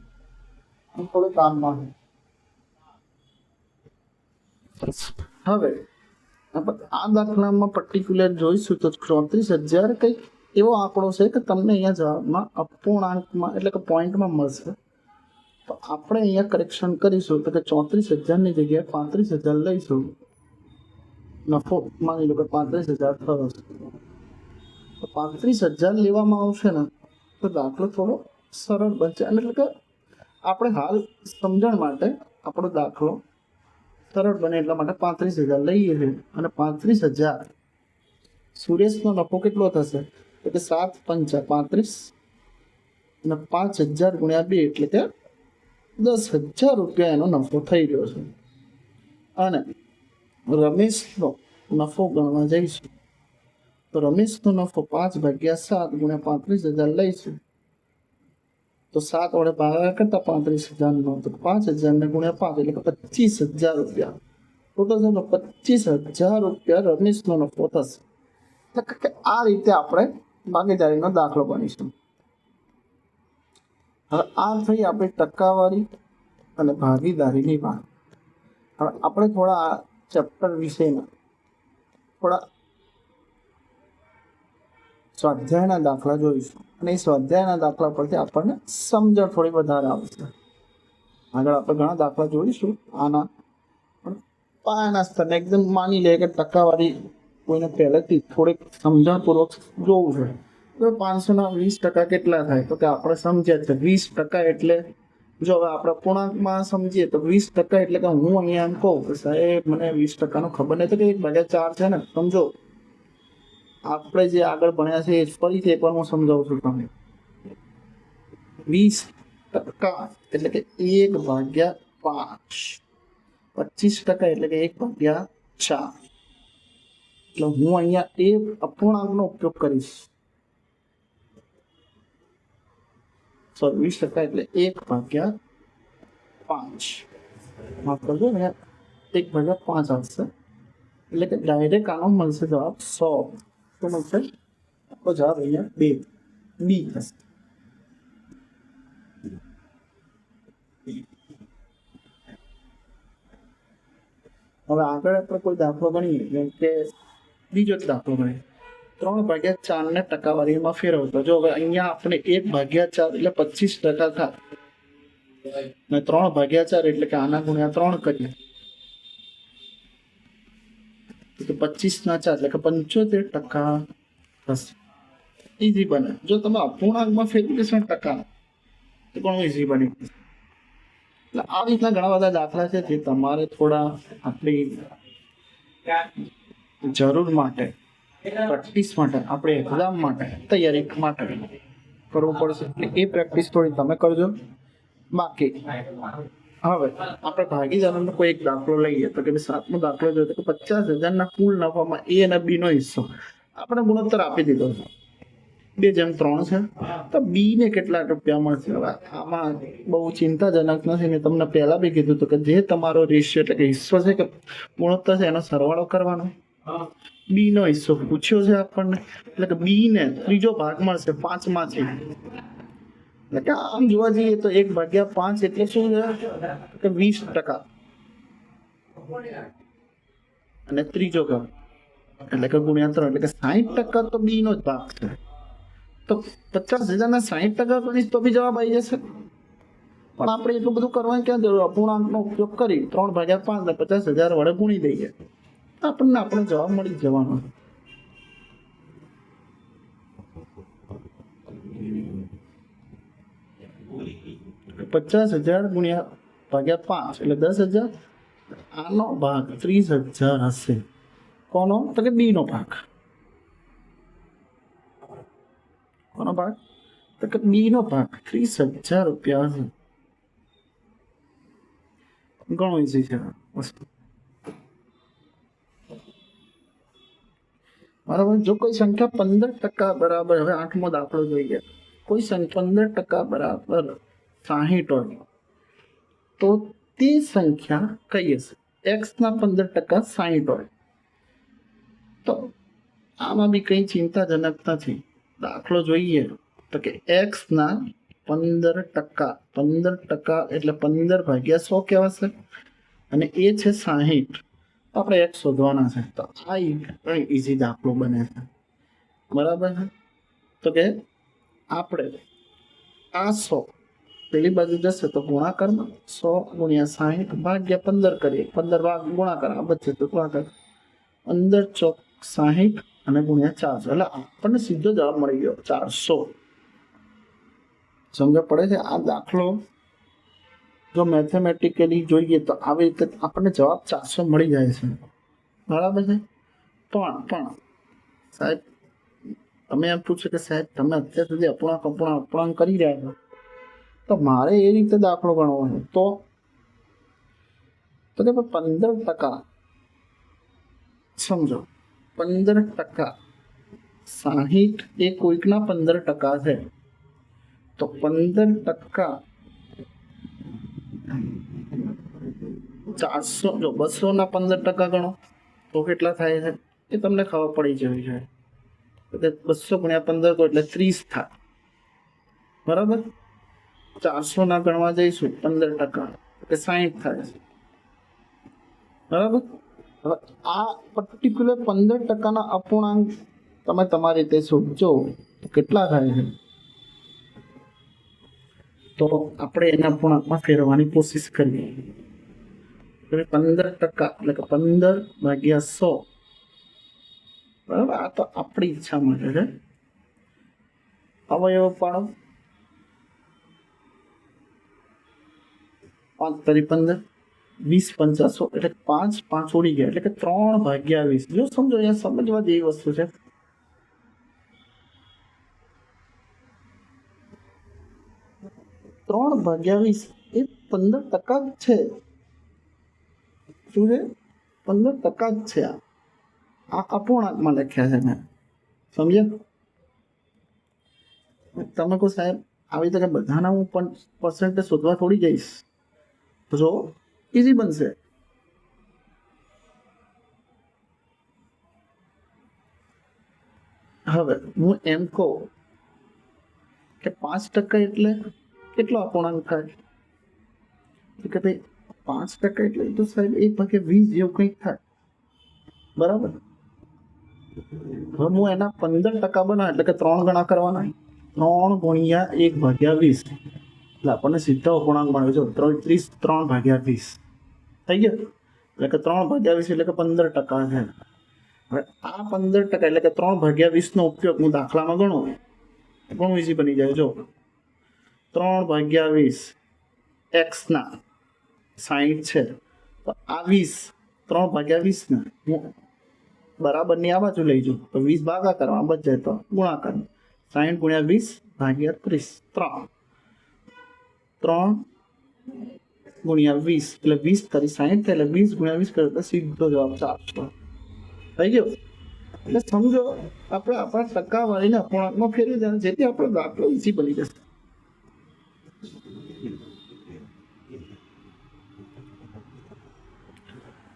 હું થોડું કામમાં. હવે આ દાખલામાં પર્ટિક્યુલર જોઈશું તો 34,000 કંઈક એવો આંકડો છે કે તમને અહીંયા જવાબમાં અપૂર્ણાંકમાં એટલે કે પોઈન્ટમાં મળશે. તો આપણે અહીંયા કરેક્શન કરીશું તો કે 34,000ની જગ્યાએ 35,000 લઈશું. નફો માની લો કે 35,000 થયો છે, તો 35,000 લેવામાં આવશે ને તો દાખલો થોડો સરળ બનશે. અને એટલે કે આપણે હાલ સમજણ માટે આપણો દાખલો સરળ બને એટલા માટે 35,000 લઈએ છીએ. અને 35,000 સુરેશનો નફો કેટલો થશે તો કે 7 પંચા 35 અને 5,000 ગુણ્યા 2 એટલે કે 10,000 રૂપિયા એનો નફો થઈ રહ્યો છે. અને રમેશનો નફો ગણવા જઈશું તો રમેશનો નફો 5 ભાગ્યા 7 ગુણ્યા 35,000 લઈશું તો 7 વડે ભાગાકાર કરતા 35,000 તો 5,000 ને ગુણ્યા 5 એટલે કે 25,000 રૂપિયા ટોટલ થશે. 25,000 રૂપિયા રમેશનો નફો થશે. આ રીતે આપણે ભાગીદારીનો દાખલો ગણીશું. હવે આ થઈ આપણી ટકાવારી અને ભાગીદારીની વાત. હવે આપણે થોડા આ ચેપ્ટર વિશેના થોડા સ્વાધ્યાયના દાખલા જોઈશું, અને એ સ્વાધ્યાયના દાખલા પરથી આપણને સમજણ થોડી વધારે આવશે. આગળ આપણે ઘણા દાખલા જોઈશું આના, પણ પાયાના સ્તરને એકદમ માની લે કે ટકાવારી કોઈને પહેલેથી થોડીક સમજણપૂર્વક જોવું છે. તો 520% કેટલા થાય તો કે આપણે સમજ્યા છે 20% એટલે જો હવે આપણે પૂર્ણાંકમાં સમજીએ તો 20% એટલે કે હું અહીંયા એમ કહું કે સાહેબ મને 20%નું ખબર નહીં તો કે 1/4 છે ને. સમજો આપણે જે આગળ ભણ્યા છે એ ફરીથી એકવાર હું સમજાવું છું તમને. 20% એટલે કે 1/5, 25% એટલે કે 1/4. એટલે હું અહીંયા એ અપૂર્ણાંકનો ઉપયોગ કરીશ. 20% એટલે 1/5, માફ કરજો ને 1/5 આવશે. એટલે કે ડાયરેક્ટ આનો મળશે જવાબ 100. તો મળશે આપણો જવાબ અહીંયા 2 બી થશે. હવે આગળ આપણે કોઈ દાખલો ગણીએ, જેમ કે બીજો જ દાખલો ગણીએ 3/4 ને ટકાવારીમાં ફેરવતો. જો હવે અહીંયા આપણે 1/4 એટલે 25% થાય ને 3/4 એટલે કે આના ગુણ્યા 3 કરીએ તો 25/4 એટલે કે 75% થશે. ઈઝી બને. જો તમે અપૂર્ણાંકમાં ફેરવી દેશો ટકા તો ઘણું ઈઝી બની. એટલે આ રીતના ઘણા બધા દાખલા છે જે તમારે થોડા આપણી જરૂર માટે, પ્રેક્ટિસ માટે, આપણે એક્ઝામ માટે, તૈયારી માટે કરવું પડશે. એટલે એ પ્રેક્ટિસ થોડી તમે કરજો. બાકી હવે આપણે ભાગીદારીનો કોઈ એક દાખલો લઈએ તો કે 7મો દાખલો જોઈએ તો 50,000 કુલ નફામાં એ અને બી નો હિસ્સો આપણે ગુણોત્તર આપી દીધો છે. 2:3 છે તો બી ને કેટલા રૂપિયા મળશે? હવે આમાં બહુ ચિંતાજનક નથી. મેં તમને પહેલા બી કીધું હતું કે જે તમારો રેશિયો એટલે કે હિસ્સો છે કે ગુણોત્તર છે એનો સરવાળો કરવાનો. બી નો હિસ્સો પૂછ્યો છે આપણને એટલે કે બી ને ત્રીજો ભાગ મળશે 5 માંથી. એટલે કે આમ જોવા જઈએ તો 1/5 એટલે શું છે કે 20%. અને ત્રીજો ભાગ એટલે કે ગુણ્યા 3 એટલે કે 60% તો બી નો જ ભાગ છે. તો 50,000 ના 60% ગણીશ તો બી જવાબ આવી જશે. પણ આપણે એટલું બધું કરવાની ક્યાં જરૂર? અપૂર્ણાંકનો ઉપયોગ કરી 3/5 ને 50,000 વડે ગુણી દઈએ આપણને આપણો જવાબ મળી જવાનો. ₹50,000 ગુણ્યા ભાગ્યા 5 એટલે 10,000. આનો ભાગ 30,000 હશે. કોનો? તો કે બી નો ભાગ. કોનો ભાગ? તો કે બી નો ભાગ 30,000 રૂપિયા હશે. ઘણું ઈઝી છે વસ્તુ. બરાબર. જો કોઈ સંખ્યા 15% બરાબર, હવે 8મો દાખલો જોઈએ. કોઈ સંખ્યા 15% બરાબર 60 હોય તો તે સંખ્યા કઈ હશે? x ના 15% 60 હોય તો આમાં બી કઈ ચિંતાજનક નથી. દાખલો જોઈએ તો કે x ના 15%, 15% એટલે 15/100 કહેવાશે અને એ છે 60. આપણે x શોધવાના છે. તો આ ઘણી ઈઝી દાખલો બને છે. બરાબર છે. તો કે આપણે આ 100 પેલી બાજુ જશે તો ગુણાકારમાં 100 ગુણ્યા 60 ભાગ્યા 15 કરીએ. 15 ભાગ ગુણાકાર આ બચે તો ગુણાકાર 15 ચોક 60 અને ગુણ્યા 400 એટલે આપણને સીધો જવાબ મળી ગયો 400. સમજ પડે છે? આ દાખલો જો મેથેમેટિકલી જોઈએ તો આવી રીતે આપણને જવાબ 400 મળી જાય છે. બરાબર છે. પણ સાહેબ તમે એમ પૂછો કે સાહેબ તમે અત્યાર સુધી અપૂર્ણાંક કરી રહ્યા છો તો મારે એ રીતે દાખલો ગણવો છે તો કે 15% સમજો 15% 60 એ કોઈકના 15% છે તો 15% 400 જો 200 ના 15% ગણો તો કેટલા થાય છે એ તમને ખબર પડી જવી જોઈએ. 200 ગુણ્યા 15 કરો એટલે 30 થાય. બરાબર. 400 ના ગણવા જઈશું 15% એટલે 60 થાય છે. બરાબર. હવે આ પર્ટિક્યુલર 15% ના અપૂર્ણાંક તમે તમારી રીતે શોધજો તો કેટલા થાય છે તો આપણે એના અપૂર્ણાંકમાં ફેરવવાની કોશિશ કરીએ. 15% એટલે કે 15/100. બરાબર. આ તો આપણી ઈચ્છા માટે છે. અવયવ પાડો. 5 તરી 15, 20 પંચા 100 એટલે 5 ઉડી ગયા એટલે કે 3/20. જો સમજો અહીંયા સમજવા જેવી વસ્તુ છે. 3/20 એ 15% જ છે. શું છે? 15% જ છે. આ અપૂર્ણાંકમાં લખ્યા છે મેં. સમજ્યા? તમે કહો સાહેબ આવી રીતે બધાના હું પણ પર્સન્ટેજ શોધવા થોડી જઈશ તો જો ઈઝી બનશે. હવે હું એમ કહું કે 5% એટલે કેટલો અપૂર્ણાંક થાય કે ભાઈ 5% એટલે તો સાહેબ 1/20 જેવું કંઈક થાય. બરાબર. હવે હું એના 15% બનાવ એટલે કે 3 ગણા કરવાના. 3 ગુણ્યા 1/20 એટલે આપણને સીધો અપૂર્ણાંક મળ્યો જો 30 3/20 થઈ ગયો એટલે કે 3/20 એટલે કે 15% છે. હવે આ 15% એટલે કે 3/20 નો ઉપયોગ હું દાખલામાં ગણું ઘણું ઈઝી બની જાય. જો 3/20 x ના 60 છે તો આ 20 3/20 ને હું બરાબરની આ બાજુ લઈ જાઉં તો 20 ભાગા કરવા બચે તો ગુણાકાર 60 ગુણ્યા 20 ભાગ્યા 3 ગુણ્યા 20 એટલે 20 તરી 60 થાય એટલે 20 ગુણ્યા 20 કરે તો સીધો જવાબ 400 થઈ ગયો. એટલે સમજો આપણે આપણા ટકાવારીને અપૂર્ણાંકમાં ફેરવી દેવાનું, જેથી આપણો દાખલો ઈઝી બની જશે.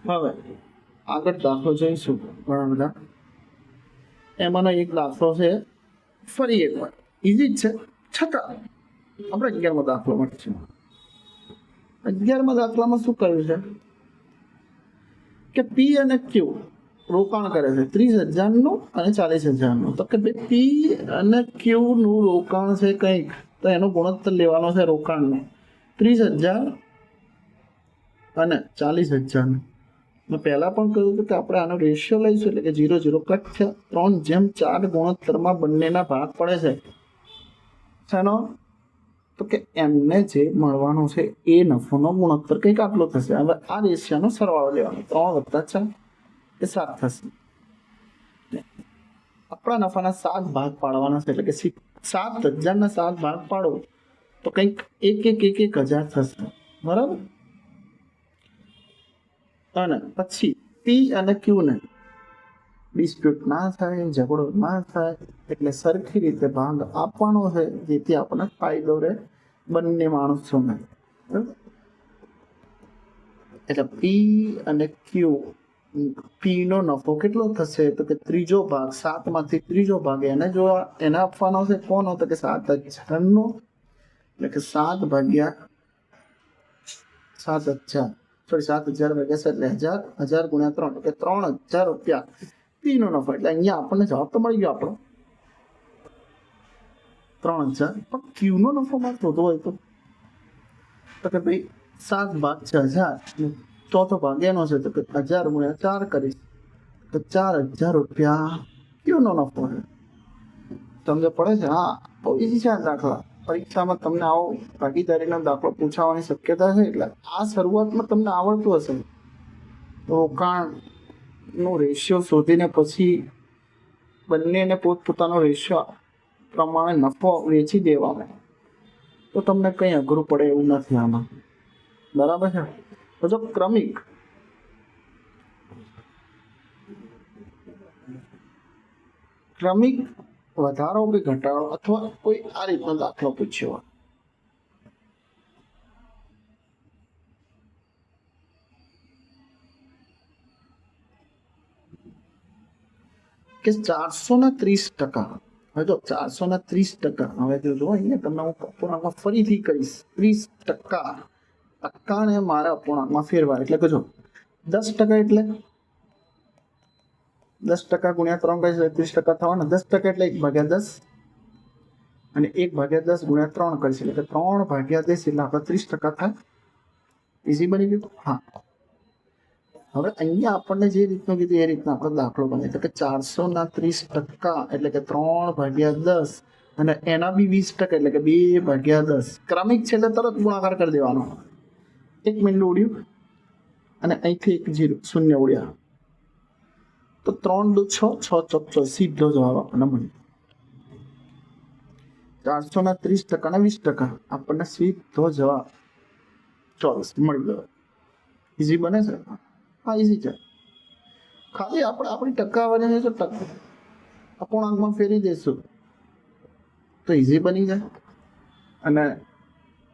હવે આગળ દાખલો જોઈશું ઘણા બધા. એમાંનો એક દાખલો છે, ફરી એકવાર ઈઝી જ છે, છતાં આપણે 11મો દાખલો મળશે. 11મા દાખલામાં શું કહ્યું છે કે પી અને ક્યુ રોકાણ કરે છે 30,000નું અને 40,000નું. તો કે ભાઈ પી અને ક્યુ નું રોકાણ છે કંઈક, તો એનો ગુણોત્તર લેવાનો છે રોકાણનો 30,000 અને 40,000. મેં પહેલા પણ કહ્યું હતું કે આપણે આનો રેશિયો લઈશું, એટલે કે 0,0 કટ છે. 3:4 ગુણોત્તરમાં બંનેના ભાગ પડે છે. શાનો? તો કે એમને જે મળવાનો છે એ નફોનો ગુણોત્તર કંઈક આટલો થશે. હવે આ રેશિયાનો સરવાળો લેવાનો, 3 + 4 એ 7 થશે. આપણા નફાના 7 ભાગ પાડવાના છે, એટલે કે 7,000ના 7 ભાગ પાડો તો કંઈક 1,000 થશે, બરાબર. અને પછી પી અને ક્યુ ને ડિસ્પ્યુટ ના થાય, ઝઘડો ના થાય, એટલે સરખી રીતે ભાગ આપવાનો છે, જેથી આપણને ફાયદો રહે બંને માણસોને. એટલે પી અને ક્યુ, પી નો નફો કેટલો થશે? તો કે ત્રીજો ભાગ, 7માંથી ત્રીજો ભાગ એને આપવાનો છે. કોનો? તો કે 7,000નો, એટલે કે 7 ભાગ્યા 7,000 7,000 ભાગ્યા 7 એટલે 1,000 ગુણ્યા 3, એટલે 3,000 રૂપિયા પી નો નફો. એટલે અહીંયા આપણને જવાબ તો મળી ગયો આપણો 3,000. પણ ક્યુ નો નફો માં શોધવો હોય તો કે ભાઈ 7 ભાગ 6,000, ચોથો ભાગ એનો છે, તો કે 1,000 ગુણ્યા 4 કરીશ તો 4,000 રૂપિયા ક્યુ નો નફો છે. સમજ પડે છે? હા, બહુ ઈઝી છે આ દાખલા. પરીક્ષામાં તમને આવો ભાગીદારીનો દાખલો પૂછાવાની શક્યતા છે. એટલે આ શરૂઆતમાં તમને આવડતું હશે, રોકાણનો રેશિયો શોધીને પછી બંનેને પોતપોતાનો રેશિયો પ્રમાણે નફો વેચી દેવાનો, તો તમને કંઈ અઘરું પડે એવું નથી આમાં, બરાબર છે. તો જો ક્રમિક વધારો કે ઘટાડો અથવા કોઈ આ રીતનો દાખલો પૂછ્યો કે 430%. હવે જો 430%, હવે જો અહીંયા તમને હું અપૂર્ણાંકમાં ફરીથી કહીશ, 30% ટકાને મારે અપૂર્ણાંકમાં ફેરવા, એટલે કે જો 10% એટલે 10% ગુણ્યા 3 કહીશ, 30% થવાના. 10% એટલે 1/10, અને 1/10 ગુણ્યા 3 કરીશ, એટલે કે 3/10, એટલે આપણે 30% થાય. ઈઝી બની ગયું. હા, હવે અહીંયા આપણને જે રીતનું કીધું એ રીતના આપણો દાખલો બને, એટલે કે 430%, એટલે કે 3/10, અને એના બી 20%, એટલે કે 2/10. ક્રમિક છે એટલે તરત ગુણાકાર કરી દેવાનો. 1 મિનિટ ઉડ્યું અને અહીંથી 1 0 ઉડ્યા, તો 3 × 2 = 6, 6 × 4 સીધો જવાબ આપણને મળ્યો. 430% અને 20% આપણને સીધો જવાબ 24 મળી ગયો. ઈઝી બને છે? હા, ઈઝી છે. ખાલી આપણે આપણી ટકાવારીને જો અપૂર્ણાંકમાં ફેરવી દઈશું તો ઈઝી બની જાય, અને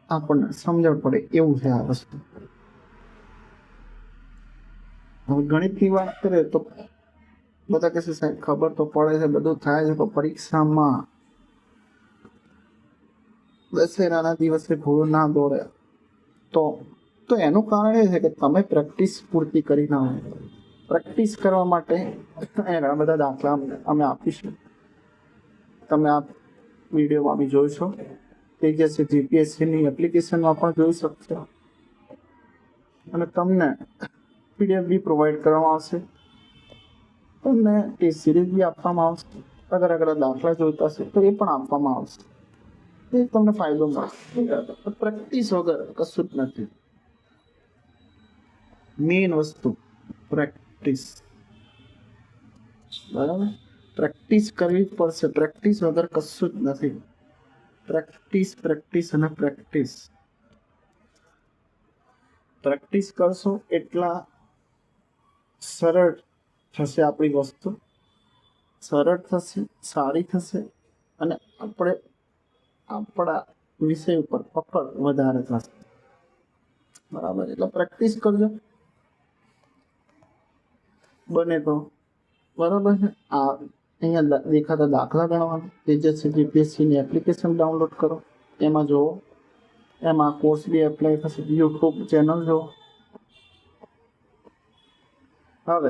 આપણને સમજણ પડે એવું છે આ વસ્તુ. હવે ગણિતની વાત કરીએ તો બધા કહેશે સાહેબ ખબર તો પડે છે, બધું થાય છે, પણ પરીક્ષામાં દશેરાના દિવસે ઘોડો ના દોડે. તો એનું કારણ એ છે કે તમે પ્રેક્ટિસ પૂરતી કરી ના હોય. પ્રેક્ટિસ કરવા માટે ઘણા બધા દાખલા અમે આપીશું, તમે આ વિડીયોમાં બી જોઈશો. તેજસ્વી જીપીએસસીની એપ્લિકેશનમાં પણ જોઈ શકશો, અને તમને પીડીએફ બી પ્રોવાઈડ કરવામાં આવશે, તમને એ સિરીઝ બી આપવામાં આવશે. અગર દાખલા જોઈતા હશે તો એ પણ આપવામાં આવશે. એ તમને ફાયદો મળશે. પ્રેક્ટિસ વગર કશું જ નથી. મેઇન વસ્તુ પ્રેક્ટિસ, બરાબર. પ્રેક્ટિસ કરવી પડશે. પ્રેક્ટિસ વગર કશું જ નથી. પ્રેક્ટિસ અને પ્રેક્ટિસ કરશો એટલા સરળ થશે આપણી વસ્તુ, સરળ થશે, સારી થશે અને આપણે આપણા વિષય ઉપર પકડ વધારે થશે. બરાબર, એટલે પ્રેક્ટિસ કરજો બને તો. બરાબર છે. આ અહીંયા દેખાતા દાખલા ગણવાના. તેજસ્વી જીપીએસસીની એપ્લિકેશન ડાઉનલોડ કરો, એમાં જુઓ, એમાં કોર્સ બી એપ્લાય થશે. યુટ્યુબ ચેનલ જુઓ. હવે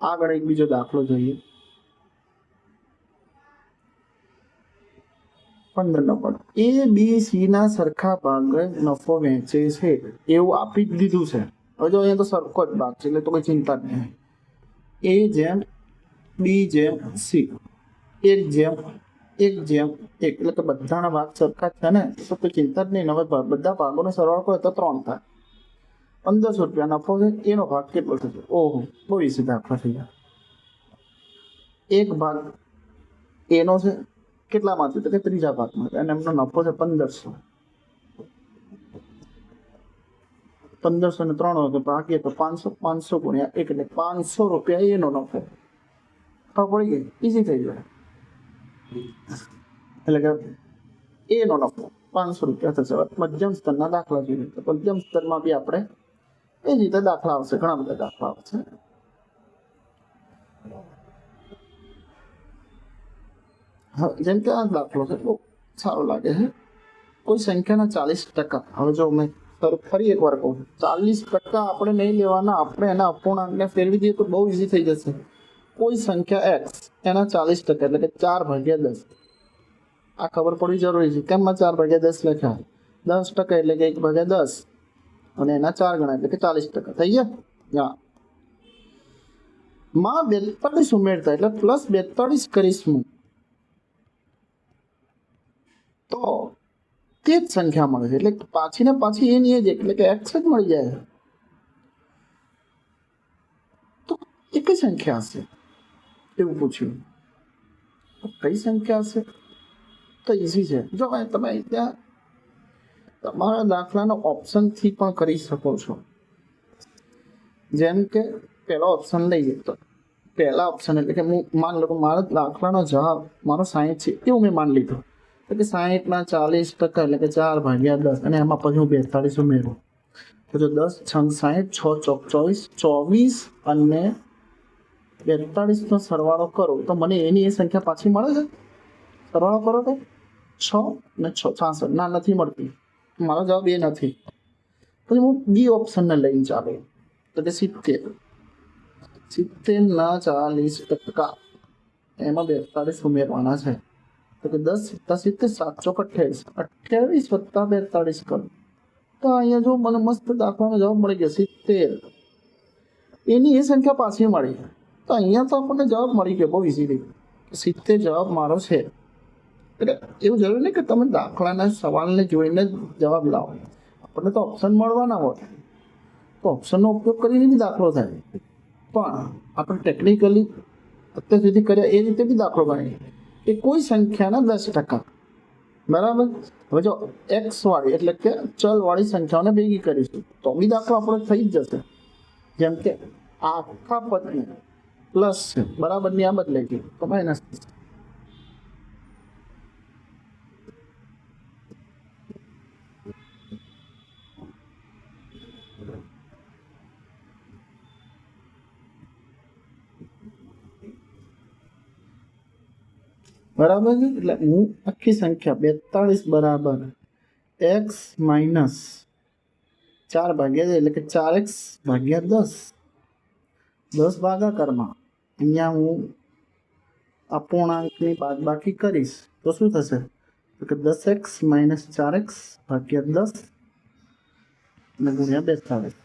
આગળ એક બીજો દાખલો જોઈએ. 15 નંબર, એ બી સી ના સરખા ભાગે નફો વહેંચે છે એવું આપી જ દીધું છે. હવે જો અહીંયા તો સરખો જ ભાગ છે એટલે તો કોઈ ચિંતા જ નહીં. એ જેમ બી જેમ સી, 1:1 એટલે કે બધાના ભાગ સરખા જ છે ને, તો કોઈ ચિંતા જ નહીં. હવે બધા ભાગોનો સરવાળો કરે તો 3 થાય. 1500 રૂપિયા નફો છે, એનો ભાગ કેટલો થશે? ઓહો, બહુ ઈઝી દાખલા થઈ ગયા. એક ભાગ એનો છે, કેટલામાંથી? તો કે ત્રીજા ભાગમાં, અને એમનો નફો છે 1500. 1500 ને 3 ભાગીએ તો 500. 500 ગુણ્યા 1 એટલે 500 રૂપિયા એનો નફો. ખબર પડી ગઈ? ઈઝી થઈ જાય. એટલે કે એનો નફો 500 રૂપિયા થશે. મધ્યમ સ્તરના દાખલા જોઈએ તો મધ્યમ સ્તરમાં બી આપણે એ જ રીતે દાખલા આવશે, ઘણા બધા દાખલા આવશે. હા, જેમ કે આ દાખલો છે, બહુ સારો લાગે છે. કોઈ સંખ્યાના 40%. હવે જો મેં ફરી એકવાર કહું, 40% આપણે નહીં લેવાના, આપણે એના અપૂર્ણાંકને ફેરવી દઈએ તો બહુ ઈઝી થઈ જશે. કોઈ સંખ્યા એક્સ, એના 40% એટલે કે 4/10. આ ખબર પડવી જરૂરી છે. કેમ 4/10 લખ્યા? 10% એટલે કે 1/10 અને એના 4 ગણા એટલે કે 40% થઈ ગયા. માં 42 ઉમેરતા એટલે +42 કરીશું તો તે જ સંખ્યા મળે છે. એટલે પાછી ને પાછી એની જ, એટલે કે એક્સ જ મળી જાય. તો એ કઈ સંખ્યા હશે એવું પૂછ્યું. કઈ સંખ્યા હશે? તો ઈઝી છે. જો તમે ત્યાં તમારા દાખલાનો ઓપ્શનથી પણ કરી શકો છો. જેમ કે પહેલો ઓપ્શન લઈએ તો પહેલા ઓપ્શન એટલે કે હું માન લો મારા દાખલાનો જવાબ મારો 60 છે એવું મેં માન લીધું. તો કે 60 ના 40% એટલે કે 4/10 અને એમાં પછી હું 42 ઉમેરું. તો જો 10 6 60, 6 ચોક 24 અને 42 નો સરવાળો કરો તો મને એની એ સંખ્યા પાછી મળે છે. સરવાળો કરો તો 6 ને 6 66. ના, નથી મળતી. મારો જવાબ એ નથી. પછી હું બી ઓપ્શનને લઈને ચાલે તો કે 70 ના 40%, એમાં 42 ઉમેરવાના છે. તો કે 10 + 70 7 ચોક 28. 28 + 42 કરો તો અહીંયા જો મને મસ્ત દાખલાનો જવાબ મળી ગયો 70. એની એ સંખ્યા પાછી મળી. તો અહીંયા તો આપણને જવાબ મળી ગયો બહુ ઇઝીલી. 70 જવાબ મારો છે. એટલે એવું જરૂર નહીં કે તમે દાખલાના સવાલને જોઈને જવાબ લાવો. આપણને તો ઓપ્શન મળવાના હોય તો ઓપ્શનનો ઉપયોગ કરીને બી દાખલો થાય. પણ આપણે ટેકનિકલી અત્યાર સુધી કર્યા એ રીતે બી દાખલો ગણીએ કે કોઈ સંખ્યાના 10%. બરાબર. હવે જો એક્સ વાળી એટલે કે ચલવાળી સંખ્યાઓને ભેગી કરીશું તો બી દાખલો આપણો થઈ જ જશે. જેમ કે આખા પદને પ્લસ છે, બરાબરની આ બદલાઈ ગઈ તો માઇનસ. બરાબર છે. એટલે હું આખી સંખ્યા 42 બરાબર x - 4/10 એટલે કે 4x / 10. 10 ભાગાકારમાં અહીંયા હું અપૂર્ણાંકની બાદબાકી કરીશ તો શું થશે? તો કે 10x - 4x / 10 અને ગુણ્યા 42.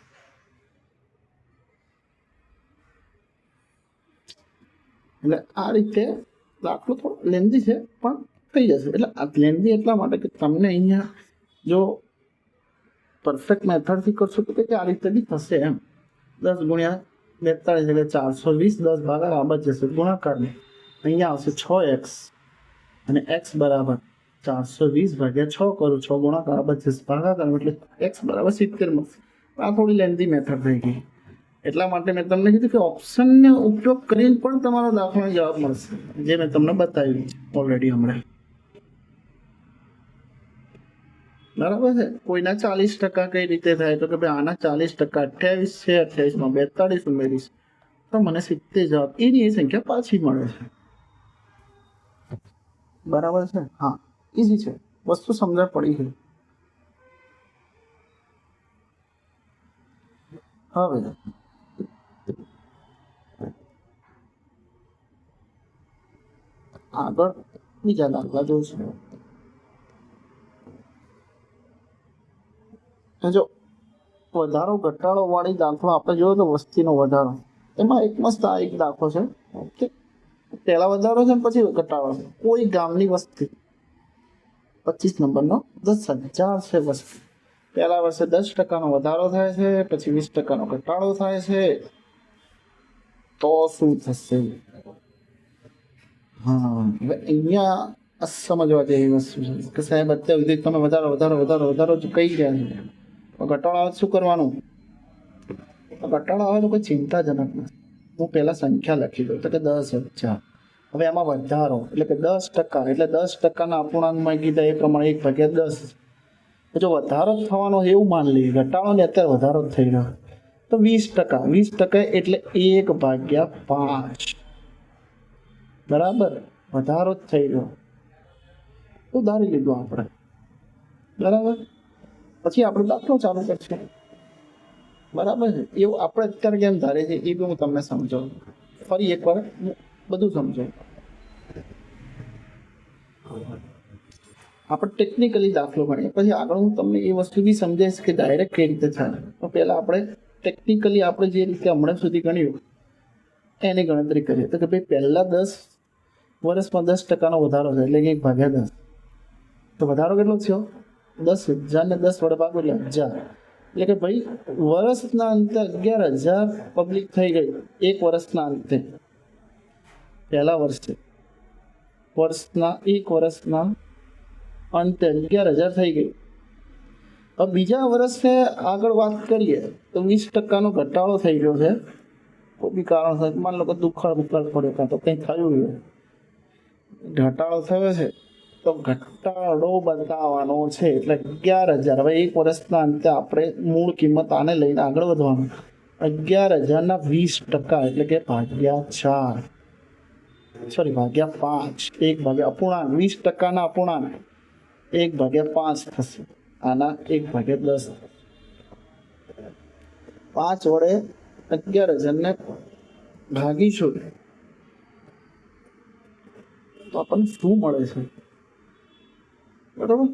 એટલે આ રીતે દાખલો થોડો લેન્ધી છે પણ થઈ જશે. એટલે આ લેન્ધી એટલા માટે કે તમને અહીંયા જો પરફેક્ટ મેથડથી કરશો તો કે આ રીતે બી થશે એમ. 10 ગુણ્યા 42 એટલે 420. 10 ભાગા આ બાજુ જશે ગુણાકારને. અહીંયા આવશે 6x અને x બરાબર 420 / 6 કરું 6 ગુણાકાર આ બાજુ જશે ભાગાકાર એટલે x બરાબર 70 મળશે. આ થોડી લેન્ધી મેથડ થઈ ગઈ. એટલા માટે મેં તમને કીધું કે ઓપ્શનનો ઉપયોગ કરીને પણ તમારો દાખલાનો જવાબ મળશે, જે મેં તમને બતાવ્યું ઓલરેડી હમણાં. બરાબર છે. કોઈના 40% કઈ રીતે થાય તો કે ભાઈ આના 40% 28 છે, 28માં 42 ઉમેરીશ તો મને 70 જવાબ, એની એ સંખ્યા પાછી મળે છે. બરાબર છે. હા, ઈઝી છે, વસ્તુ સમજણ પડી છે. હવે આગળ બીજા દાખલા જોઈશું. જો વધારો ઘટાડો વાળી દાખલો આપણે જોયો તો વસ્તીનો વધારો, એમાં એક મસ્ત આ એક દાખલો છે કે પહેલા વધારો છે પછી ઘટાડો છે. કોઈ ગામની વસ્તી 25 નંબરનો 10,000 છે વસ્તી. પહેલા વર્ષે 10%નો વધારો થાય છે, પછી 20%નો ઘટાડો થાય છે, તો શું થશે? હા, હવે અહીંયા સમજવા જેવી વસ્તુ છે કે સાહેબ અત્યાર સુધી તમે વધારો વધારો વધારો વધારો જ કહી રહ્યા છો, ઘટાડો આવે શું કરવાનું? ઘટાડો આવે તો કોઈ ચિંતાજનક નથી. હું પહેલા સંખ્યા લખી દઉં તો કે 10,000. હવે એમાં વધારો એટલે કે 10%, એટલે 10%ના અપૂર્ણાંકમાં કીધા એ પ્રમાણે 1/10. જો વધારો જ થવાનો એવું માન લઈએ, ઘટાડો ને અત્યારે વધારો જ થઈ રહ્યો તો 20%. 20% એટલે 1/5. બરાબર, વધારો જ થઈ ગયો તો ધારી લીધું આપણે. બરાબર, પછી આપણે દાખલો ચાલુ કરશું. બરાબર છે. એવું આપણે અત્યારે કેમ ધારે છે એ બી હું તમને સમજાવું, ફરી એકવાર બધું સમજાવું. આપણે ટેકનિકલી દાખલો ગણીએ, પછી આગળ હું તમને એ વસ્તુ બી સમજાવીશ કે ડાયરેક્ટ કઈ રીતે થાય. તો પહેલાં આપણે ટેકનિકલી આપણે જે રીતે હમણાં સુધી ગણ્યું એની ગણતરી કરીએ તો કે ભાઈ પહેલા 10 વર્ષમાં 10%નો વધારો છે એટલે કે 1/10. તો વધારો કેટલો થયો? 10,000 ને 10 વડે ભાગો એટલે 1000. એટલે કે ભાઈ વર્ષના અંતે 11,000 પબ્લિક થઈ ગઈ. એક વર્ષના અંતે, પહેલા વર્ષે એક વર્ષના અંતે 11,000 થઈ ગઈ. હવે બીજા વર્ષે આગળ વાત કરીએ તો 20%નો ઘટાડો થઈ ગયો છે. કોઈ બી કારણસર માન લો કે દુખાડ પડ્યો કાં તો કંઈ થયું છે, ઘટાડો થયો છે તો ઘટાડો બતાવવાનો છે એટલે 11,000. હવે એક વર્ષના અંતે આપણે મૂળ કિંમત આને લઈને આગળ વધવાનું. 11,000ના 20% એટલે કે ભાગ્યા 4, સોરી ભાગ્યા 5, 1 અપૂર્ણાંક. 20%ના અપૂર્ણાંક 1/5 થશે. આના 1/10. 5 વડે 11,000ને ભાગીશું તો આપણને શું મળે છે? બરાબર,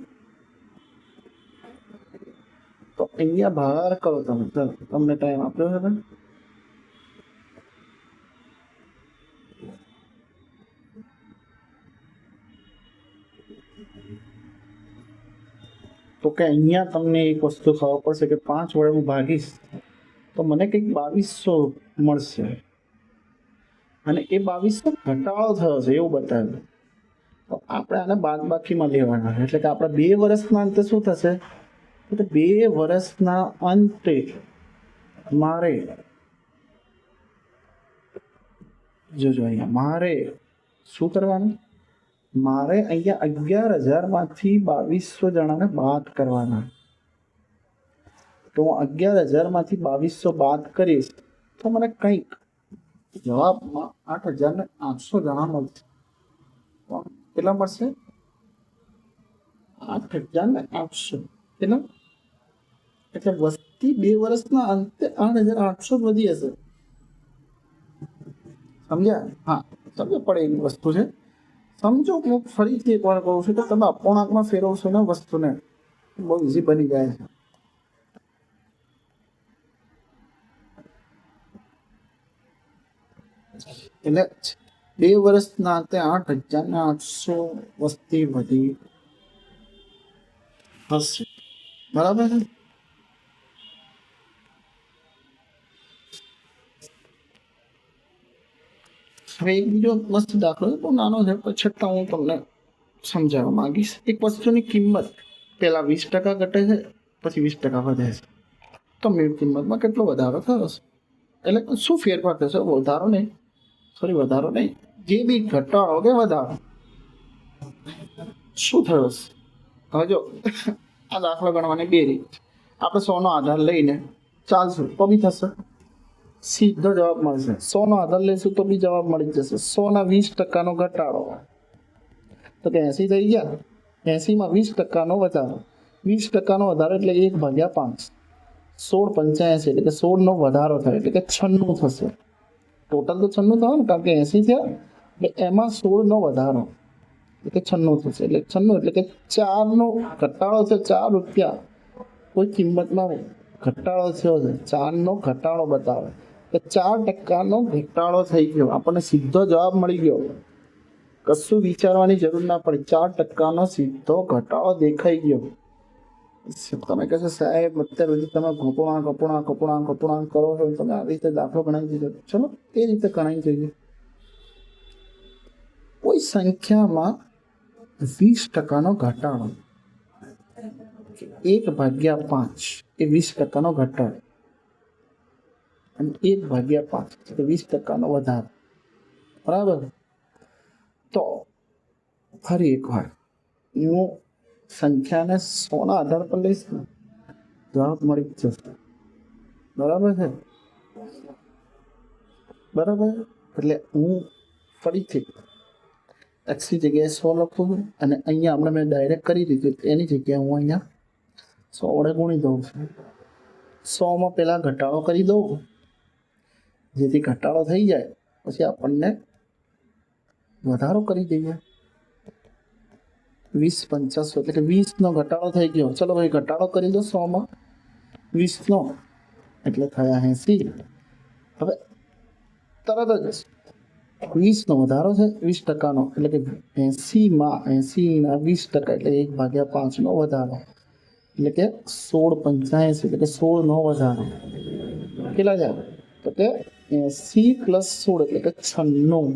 તો અહીંયા બહાર કરો તમે, તમને ટાઈમ આપ્યો છે. તો કે અહીંયા તમને એક વસ્તુ ખબર પડશે કે 5 વડે હું ભાગીશ તો મને કંઈક 2200 મળશે, અને એ 2200 ઘટાડો થયો છે એવું બતાવ્યું. તો આપણે આને બાદબાકીમાં લેવાના, એટલે કે આપણા 2 વર્ષના અંતે શું થશે? તો 2 વર્ષના અંતે મારે, જોજો અહીંયા મારે શું કરવાનું? મારે અહીંયા 11,000માંથી 2200 જણાને બાદ કરવાના. તો હું 11,000માંથી 2200 બાદ કરીશ તો મને કંઈક જવાબમાં 8,800 જણા મળશે. કેટલા મળશે? 8,800. કેટલા? એટલે વસ્તી 2 વર્ષના અંતે 8,800 વધી હશે. સમજ્યા? હા, સમજ પડે એવી વસ્તુ છે. સમજો, હું ફરીથી એકવાર કહું છું કે તમે અપૂર્ણાંકમાં ફેરવશો ને વસ્તુને બહુ ઇઝી બની જાય છે. એટલે 2 વર્ષના અંતે 8,800 વસ્તી વધી હશે. બરાબર છે. હવે એક બીજો મસ્ત દાખલો બહુ નાનો છે પણ છતાં હું તમને સમજાવવા માંગીશ. એક વસ્તુની કિંમત પહેલા 20% ઘટે છે, પછી 20% વધે છે, તો મેળ કિંમતમાં કેટલો વધારો થયો છે? એટલે શું ફેરફાર થશે? વધારો નહીં, સોરી વધારો નહીં, જે બી ઘટાડો કે વધારો શું થયો છે? હવે જો આ દાખલો ગણવાની બે રીત. આપણે 100નો આધાર લઈને ચાલશું તો બી થશે, સીધો જવાબ મળશે. 100નો આધાર લઈશું તો બી જવાબ મળી જશે. 100ના 20%નો ઘટાડો તો કે 80 થઈ ગયા. 80માં 20%નો વધારો, 20%નો વધારો એટલે 1/5. 16 85 એટલે કે 16નો વધારો થાય એટલે કે 96 થશે. ટોટલ તો 96 થયો ને, કારણ કે 80 થયા એટલે એમાં 16નો વધારો એટલે 96 થશે. એટલે 96 એટલે કે 4નો ઘટાડો છે. 4 રૂપિયા કોઈ કિંમતમાં ઘટાડો થયો છે. 4નો ઘટાડો બતાવે કે 4%નો ઘટાડો થઈ ગયો. આપણને સીધો જવાબ મળી ગયો, કશું વિચારવાની જરૂર ના પડી. 4%નો સીધો ઘટાડો દેખાઈ ગયો. તમે કહેશો સાહેબ અત્યાર સુધી તમે કપૂણાંક કરો છો, તમે આવી રીતે દાખલો ગણાવી દીધો. ચલો એ રીતે ગણાવી જોઈએ. કોઈ સંખ્યામાં 20%નો ઘટાડો, 1/5 એ 20%નો ઘટાડો અને 1/5 એટલે 20%નો વધારો. બરાબર? તો ફરી એકવાર હું સંખ્યાને 100ના આધાર પર લઈશ ને, જવાબ મળી જશે. બરાબર છે? બરાબર. એટલે હું ફરીથી એક્સની જગ્યાએ 100 લખું છું અને અહીંયા આપણે મેં ડાયરેક્ટ કરી દીધું, એની જગ્યાએ હું અહીંયા 100 વડે ગુણી દઉં છું. 100માં પહેલાં ઘટાડો કરી દઉં, જેથી ઘટાડો થઈ જાય પછી આપણને વધારો કરી દઈએ. 20 × 85 એટલે કે 20નો ઘટાડો થઈ ગયો. ચલો ભાઈ ઘટાડો કરી દો 100માં 20નો એટલે થયા 80. હવે તરત જ 20નો વધારો છે 20%નો એટલે કે 80માં 80ના 20% એટલે 1/5નો વધારો એટલે કે 16 × 85 એટલે કે 16નો વધારો. કેટલા જાય? તો કે 80 + 16 એટલે કે 96.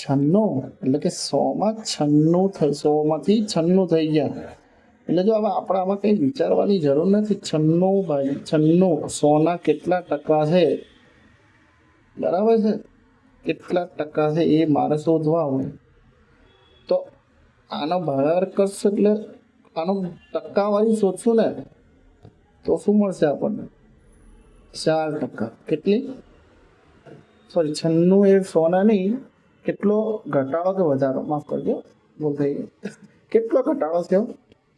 96 એટલે કે 100માં 96 થઈ, 100માંથી 96 થઈ ગયા. એટલે જો હવે આપણે આમાં કંઈ વિચારવાની જરૂર નથી. 96/96 100ના કેટલા ટકા છે? બરાબર છે? કેટલા ટકા છે એ મારે શોધવા હોય તો આનો ભાગાકાર કરશે એટલે આનો ટકાવારી શોધશું ને, તો શું મળશે આપણને? 4%. કેટલી? સોરી 96 એ 100ના નહીં, કેટલો ઘટાડો કે વધારો? માફ કરજો, ભૂલ થઈ ગઈ. કેટલો ઘટાડો થયો?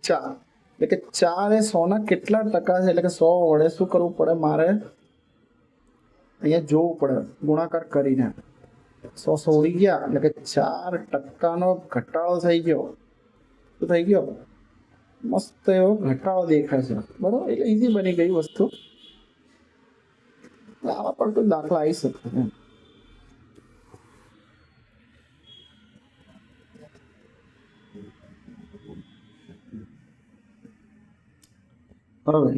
4. એટલે કે 4 એ 100ના કેટલા ટકા છે? એટલે કે 100 વડે શું કરવું પડે? મારે અહીંયા જોવું પડે, ગુણાકાર કરીને. 100 છોડી ગયા એટલે કે 4%નો ઘટાડો થઈ ગયો. શું થઈ ગયો? મસ્ત એવો ઘટાડો દેખાય છે. બરાબર? એટલે ઈઝી બની ગઈ વસ્તુ. આવા પણ કોઈ દાખલા આવી શકે. હવે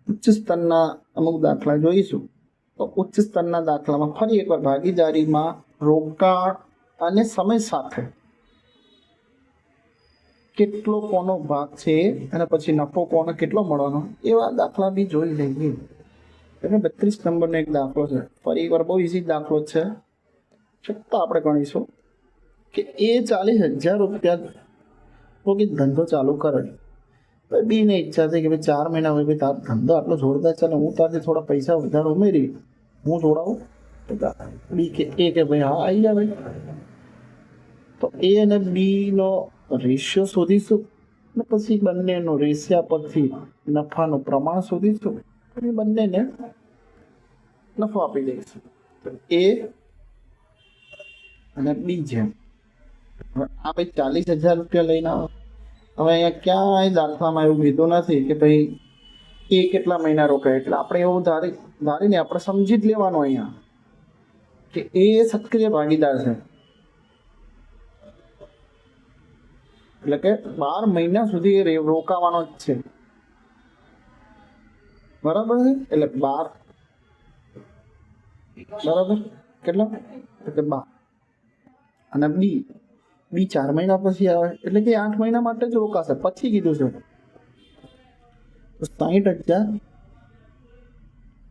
ઉચ્ચ સ્તરના અમુક દાખલા જોઈશું. તો ઉચ્ચ સ્તરના દાખલામાં ફરી એકવાર ભાગીદારીમાં રોકાણ અને સમય સાથે કેટલો કોનો ભાગ છે અને પછી નફો કોનો કેટલો મળવાનો, એવા દાખલા બી જોઈ લઈએ. એટલે 32 નંબરનો એક દાખલો છે. ફરી એકવાર બહુ ઇઝી દાખલો છે, છતાં આપણે ગણીશું કે એ 40,000 રૂપિયા કોઈ ધંધો ચાલુ કરે. બીને ઈચ્છા થઈ કે ભાઈ 4 મહિના હોય, ભાઈ તારો ધંધો આટલો જોરદાર ચાલે, હું તારથી થોડા પૈસા વધારે ઉમેરી હું જોડાવું. બી કે એ કે ભાઈ હા આવી જાય ભાઈ. તો એ અને બીનો રેશિયો શોધીશું ને પછી બંનેનો રેશિયા પરથી નફાનું પ્રમાણ શોધીશું. પછી બંનેને નફો આપી દઈશું. તો એ અને બી જેમ આ ભાઈ 40,000 રૂપિયા લઈને આવો. હવે અહીંયા ક્યાંય દાખલામાં એવું કીધું નથી કે ભાઈ એ કેટલા મહિના રોકાય. એટલે આપણે એવું ધારીને આપણે સમજી જ લેવાનું અહીંયા કે એ સક્રિય ભાગીદાર છે. એટલે કે 12 મહિના સુધી એ રોકાવાનો જ છે. બરાબર છે? એટલે 12 બરાબર કેટલા? એટલે 12. અને બી 4 મહિના પછી આવે એટલે કે 8 મહિના માટે જ રોકાશે. પછી કીધું છે તો 60,000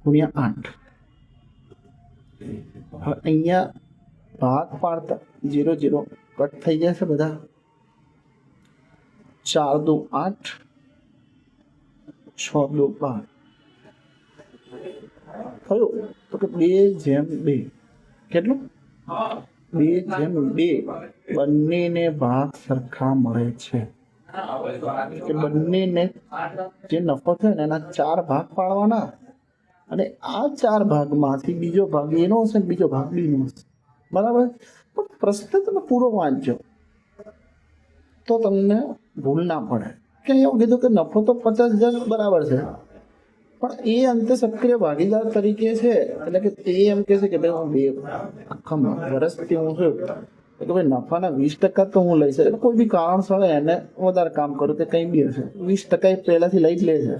ગુણ્યા 8. હવે અહીંયા ભાગ પાડતા 0 0 કટ થઈ જશે બધા. 4 દુ 8, 6 દુ 12 થયું. તો કે 2/2 કેટલું? 2/2. બંનેને ભાગ સરખા મળે છે કે બંનેને જે નફો છે ને એના 4 ભાગ પાડવાના, અને આ 4 ભાગમાંથી બીજો ભાગ એનો હશે ને બીજો ભાગ બીનો હશે. બરાબર? પણ પ્રશ્ન તમે પૂરો વાંચજો તો તમને ભૂલ ના પડે. કે એવું કીધું કે નફો તો 50,000 બરાબર છે, પણ એ અંતે સક્રિય ભાગીદાર તરીકે છે. એટલે કે એ એમ કહે છે કે ભાઈ હું 2 આખા વર્ષથી હું છું કે ભાઈ નફાના 20% તો હું લઈશ. એટલે કોઈ બી કારણસર એને વધારે કામ કરું કે કંઈ બી હશે, 20% એ પહેલાથી લઈ જ લે છે.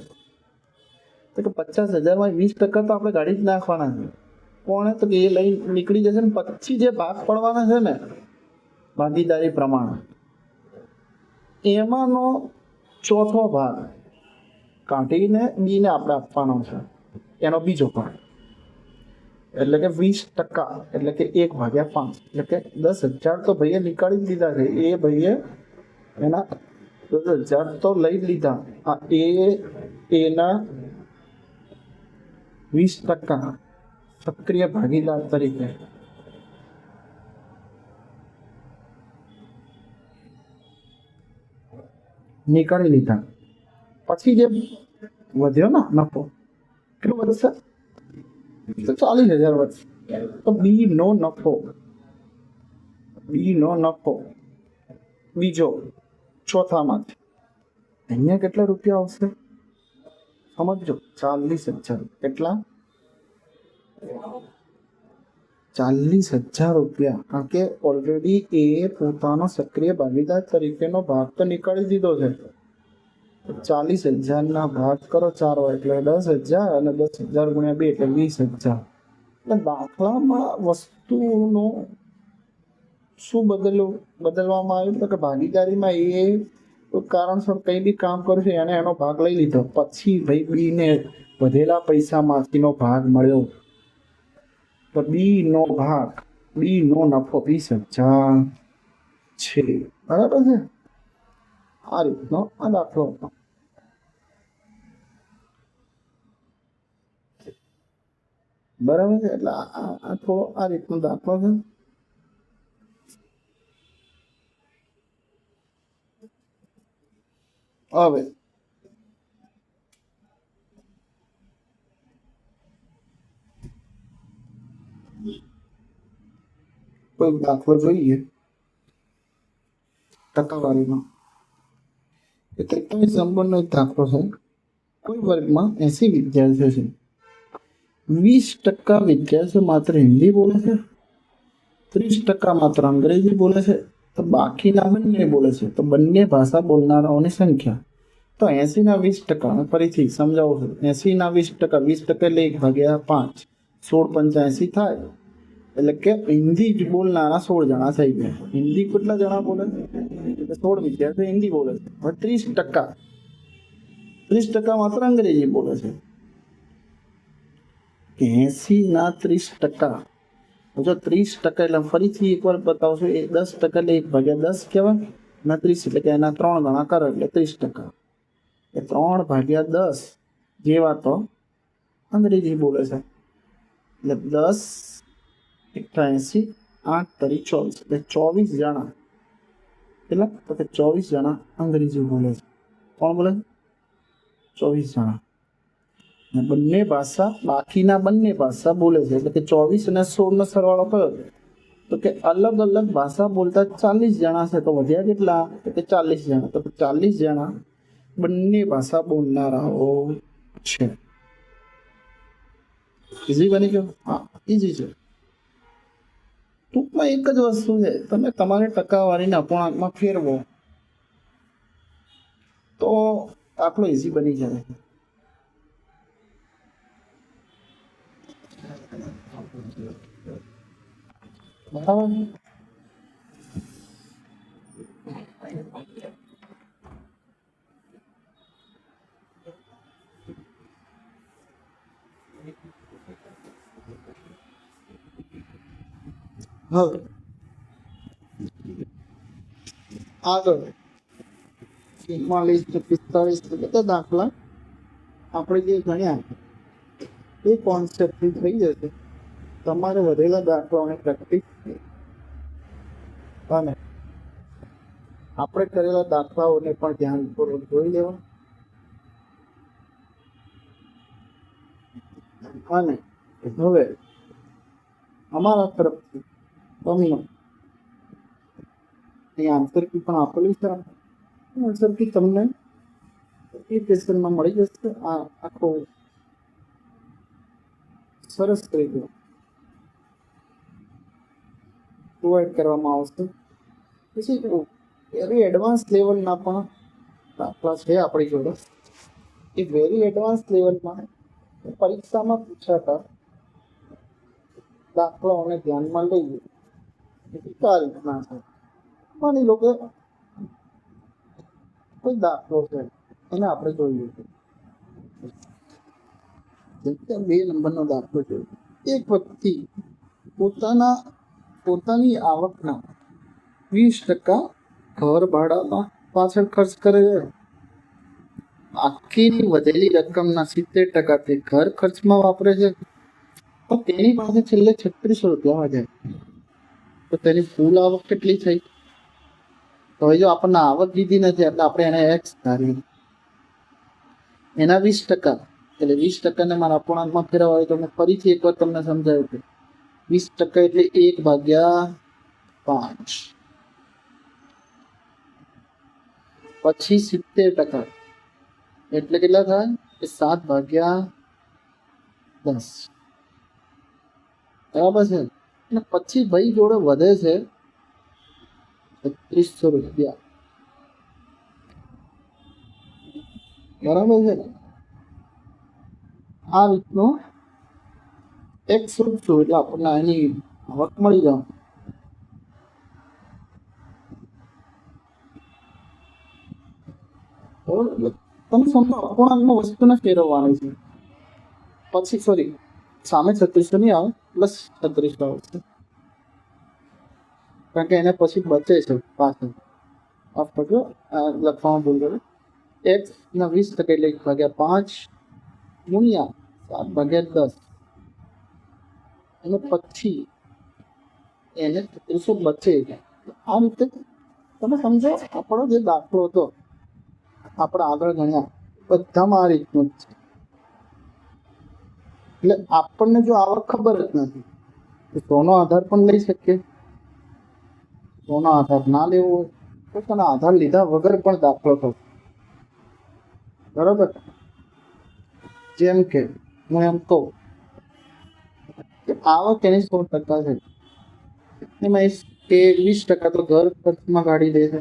તો કે 50,000માં 20% તો આપણે ગાડી જ નાખવાના છે. કોણે? તો કે એ લઈ નીકળી જશે ને પછી જે ભાગ પડવાના છે ને ભાગીદારી પ્રમાણે, એમાંનો ચોથો ભાગ કાઢીને બીને આપણે આપવાનો છે, એનો બીજો ભાગ. એટલે કે 20%, એટલે કે 1/5, એટલે કે 10,000 તો ભાઈએ નીકાળી જ લીધા છે. એ ભાઈએ એના 10,000 તો લઈ જ લીધા. આ એના 20% સક્રિય ભાગીદાર તરીકે નીકાળી લીધા. પછી જે વધ્યો ને નફો કેટલું વધશે? તો 40,000 વધશે. તો બી નો નફો બીજો ચોથામાંથી અહીંયા કેટલા રૂપિયા આવશે સમજો? 40,000. કેટલા? 40,000 રૂપિયા. કારણ કે ઓલરેડી એ પોતાનો સક્રિય ભાગીદાર તરીકેનો ભાગ તો નીકાળી દીધો છે. 40,000 ભાગ કરો 4 હોય એટલે 10,000, અને 10,000 ગુણ્યા 2 એટલે 20,000. એટલે દાખલામાં વસ્તુનો શું બદલવામાં આવ્યું? તો કે ભાગીદારીમાં એ કારણસર કંઈ બી કામ કર્યું છે એને એનો ભાગ લઈ લીધો, પછી ભાઈ બીને વધેલા પૈસામાંથીનો ભાગ મળ્યો. તો બી નો નફો 20,000 છે. બરાબર છે? આ રીતનો આ દાખલો હતો. બરાબર છે? એટલે આ થોડો આ રીતનો દાખલો છે. હવે કોઈ દાખલો જોઈએ ટકાવારીમાં. એ 43 નંબરનો એક દાખલો છે. કોઈ વર્ગમાં 80 વિદ્યાર્થીઓ છે. 20% વિદ્યાર્થીઓ માત્ર હિન્દી બોલે છે, 30% માત્ર અંગ્રેજી બોલે છે, તો બાકીના બંને બોલે છે. તો બંને ભાષા બોલનારાઓની સંખ્યા. તો 80ના 20%, ફરીથી સમજાવું છું. 80ના 20%, 20% એટલે 1/5, 16 × 85 થાય. એટલે કે હિન્દી જ બોલનારા 16 જણા થઈ ગયા. હિન્દી કેટલા જણા બોલે? 16 વિદ્યાર્થીઓ હિન્દી બોલે છે. હવે 30% માત્ર અંગ્રેજી બોલે છે. 80ના 30%. જો 30% એટલે ફરીથી એકવાર બતાવશું, એ 10% એટલે 1/10 કહેવાય. ના 30 એટલે કે એના 3 ગણા કરો એટલે 30%. એ 3/10 જેવા તો અંગ્રેજી બોલે છે. એટલે 10 88 8 તરી 24 એટલે 24 જણા. કેટલા? તો કે 24 જણા અંગ્રેજી બોલે છે. કોણ બોલે છે? 24 જણા. બંને ભાષા, બાકીના બંને ભાષા બોલે છે. એટલે કે 24 અને 16 નો સરવાળો કયો? તો કે અલગ અલગ ભાષા બોલતા 40 જણા છે. તો વધ્યા કેટલા? તો કે 40 જણા. તો 40 જણા બંને ભાષા બોલનારાઓ છે. ઈઝી બની ગયો? હા, ઈઝી છે. ટૂંકમાં એક જ વસ્તુ છે, તમે તમારી ટકાવારીને અપૂર્ણાંકમાં ફેરવો તો દાખલો ઈઝી બની જાય. બરાબર? હવે આગળ 44 ને 45 બધા દાખલા આપણે જે ગણ્યા એ કોન્સેપ્ટથી થઈ જશે. તમારે વધેલા દાખલાઓની પ્રેક્ટિસ અને આપણે કરેલા દાખલાઓને પણ ધ્યાનપૂર્વક જોઈ લેવા અને હવે અમારા તરફથી તમને અહીં આન્સર કી પણ આપેલી છે. આન્સર કી તમને એપ્લિકેશનમાં મળી જશે. આ આખો સરસ રીતે પ્રોવાઈડ કરવામાં આવશે. પછી વેરી એડવાન્સ લેવલના પણ દાખલા છે આપણી જોડે. એ વેરી એડવાન્સ લેવલમાં પરીક્ષામાં પૂછાતા દાખલાઓને ધ્યાનમાં લઈએ આ રીતના છે. માની લો કે કોઈ દાખલો છે એને આપણે જોઈએ જેમ કે 2 નંબરનો દાખલો છે. એક વ્યક્તિ પોતાની આવકના 20% ઘર ભાડા પાછળ ખર્ચ કરે છે. આખી વધેલી રકમના 70% તે ઘર ખર્ચમાં વાપરે છે. તો તેની પાસે છેલ્લે 3600 રૂપિયા વધે. તો તેની કુલ આવક કેટલી થઈ? તો હવે જો આપણને આવક દીધી નથી એટલે આપણે એને એક્સ ધારીએ. એના 20% એટલે 20%ને મારા અપૂર્ણાંકમાં ફેરવવા હોય તો મેં ફરીથી એકવાર તમને સમજાવ્યું કે 20% એટલે 1/5. પછી 70% એટલે કેટલા થાય? 7/10. બરાબર છે. અને પછી ભાઈ જોડે વધે છે 3600 રૂપિયા. બરાબર છે. આ રીતનું એક શોધશું એટલે આપણને એની આવક મળી જાય. તમે સમજો અપૂર્ણાંકમાં વસ્તુને ફેરવવાની છે. પછી સોરી સામે 3600 નહીં આવે પ્લસ 3600 આવશે કારણ કે એને પછી બચે છે પાછળ. લખવામાં ભૂલ કરે. એક્સ ના 20% એટલે 1/5 ગુણ્યા 7/10 અને પછી એને 3600 બચે. આ રીતે તમે સમજો આપણો જે દાખલો હતો આપણે આગળ ગણ્યા બધામાં આ રીતનું જ છે. એટલે આપણને જો આવક ખબર જ નથી તો સોનો આધાર પણ લઈ શકીએ. સોનો આધાર ના લેવો હોય તો તને આધાર લીધા વગર પણ દાખલો થશે. બરાબર. જેમ કે હું એમ કહું કે આવક એની 100% છે. એમાં 20% તો ઘર ખર્ચમાં કાઢી દે છે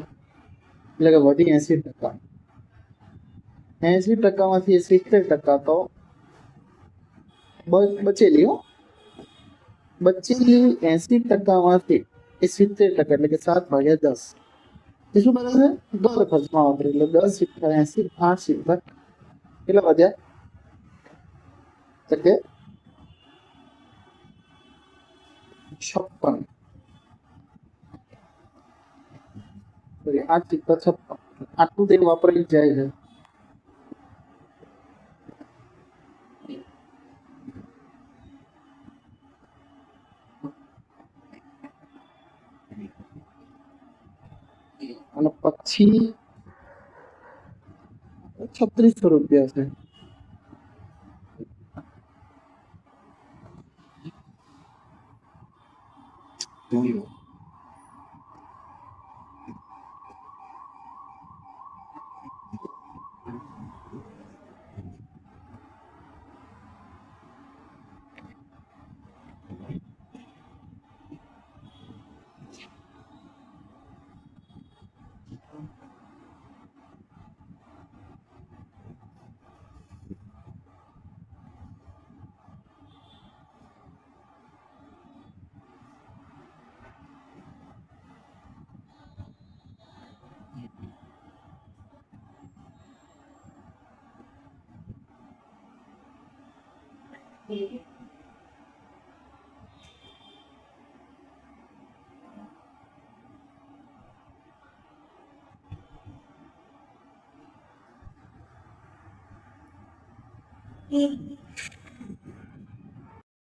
એટલે કે વધી 80%. 80%માંથી 70% તો બચેલી 80%માંથી 70% એટલે કે 7/10 એ શું કરે છે? ઘર ખર્ચમાં વાપરે. એટલે 10 × 80 8 કેટલા વધ્યા? એટલે 56. 8 × 56 આટલું તે વાપરી જાય છે. અને પછી 3600 રૂપિયા છે.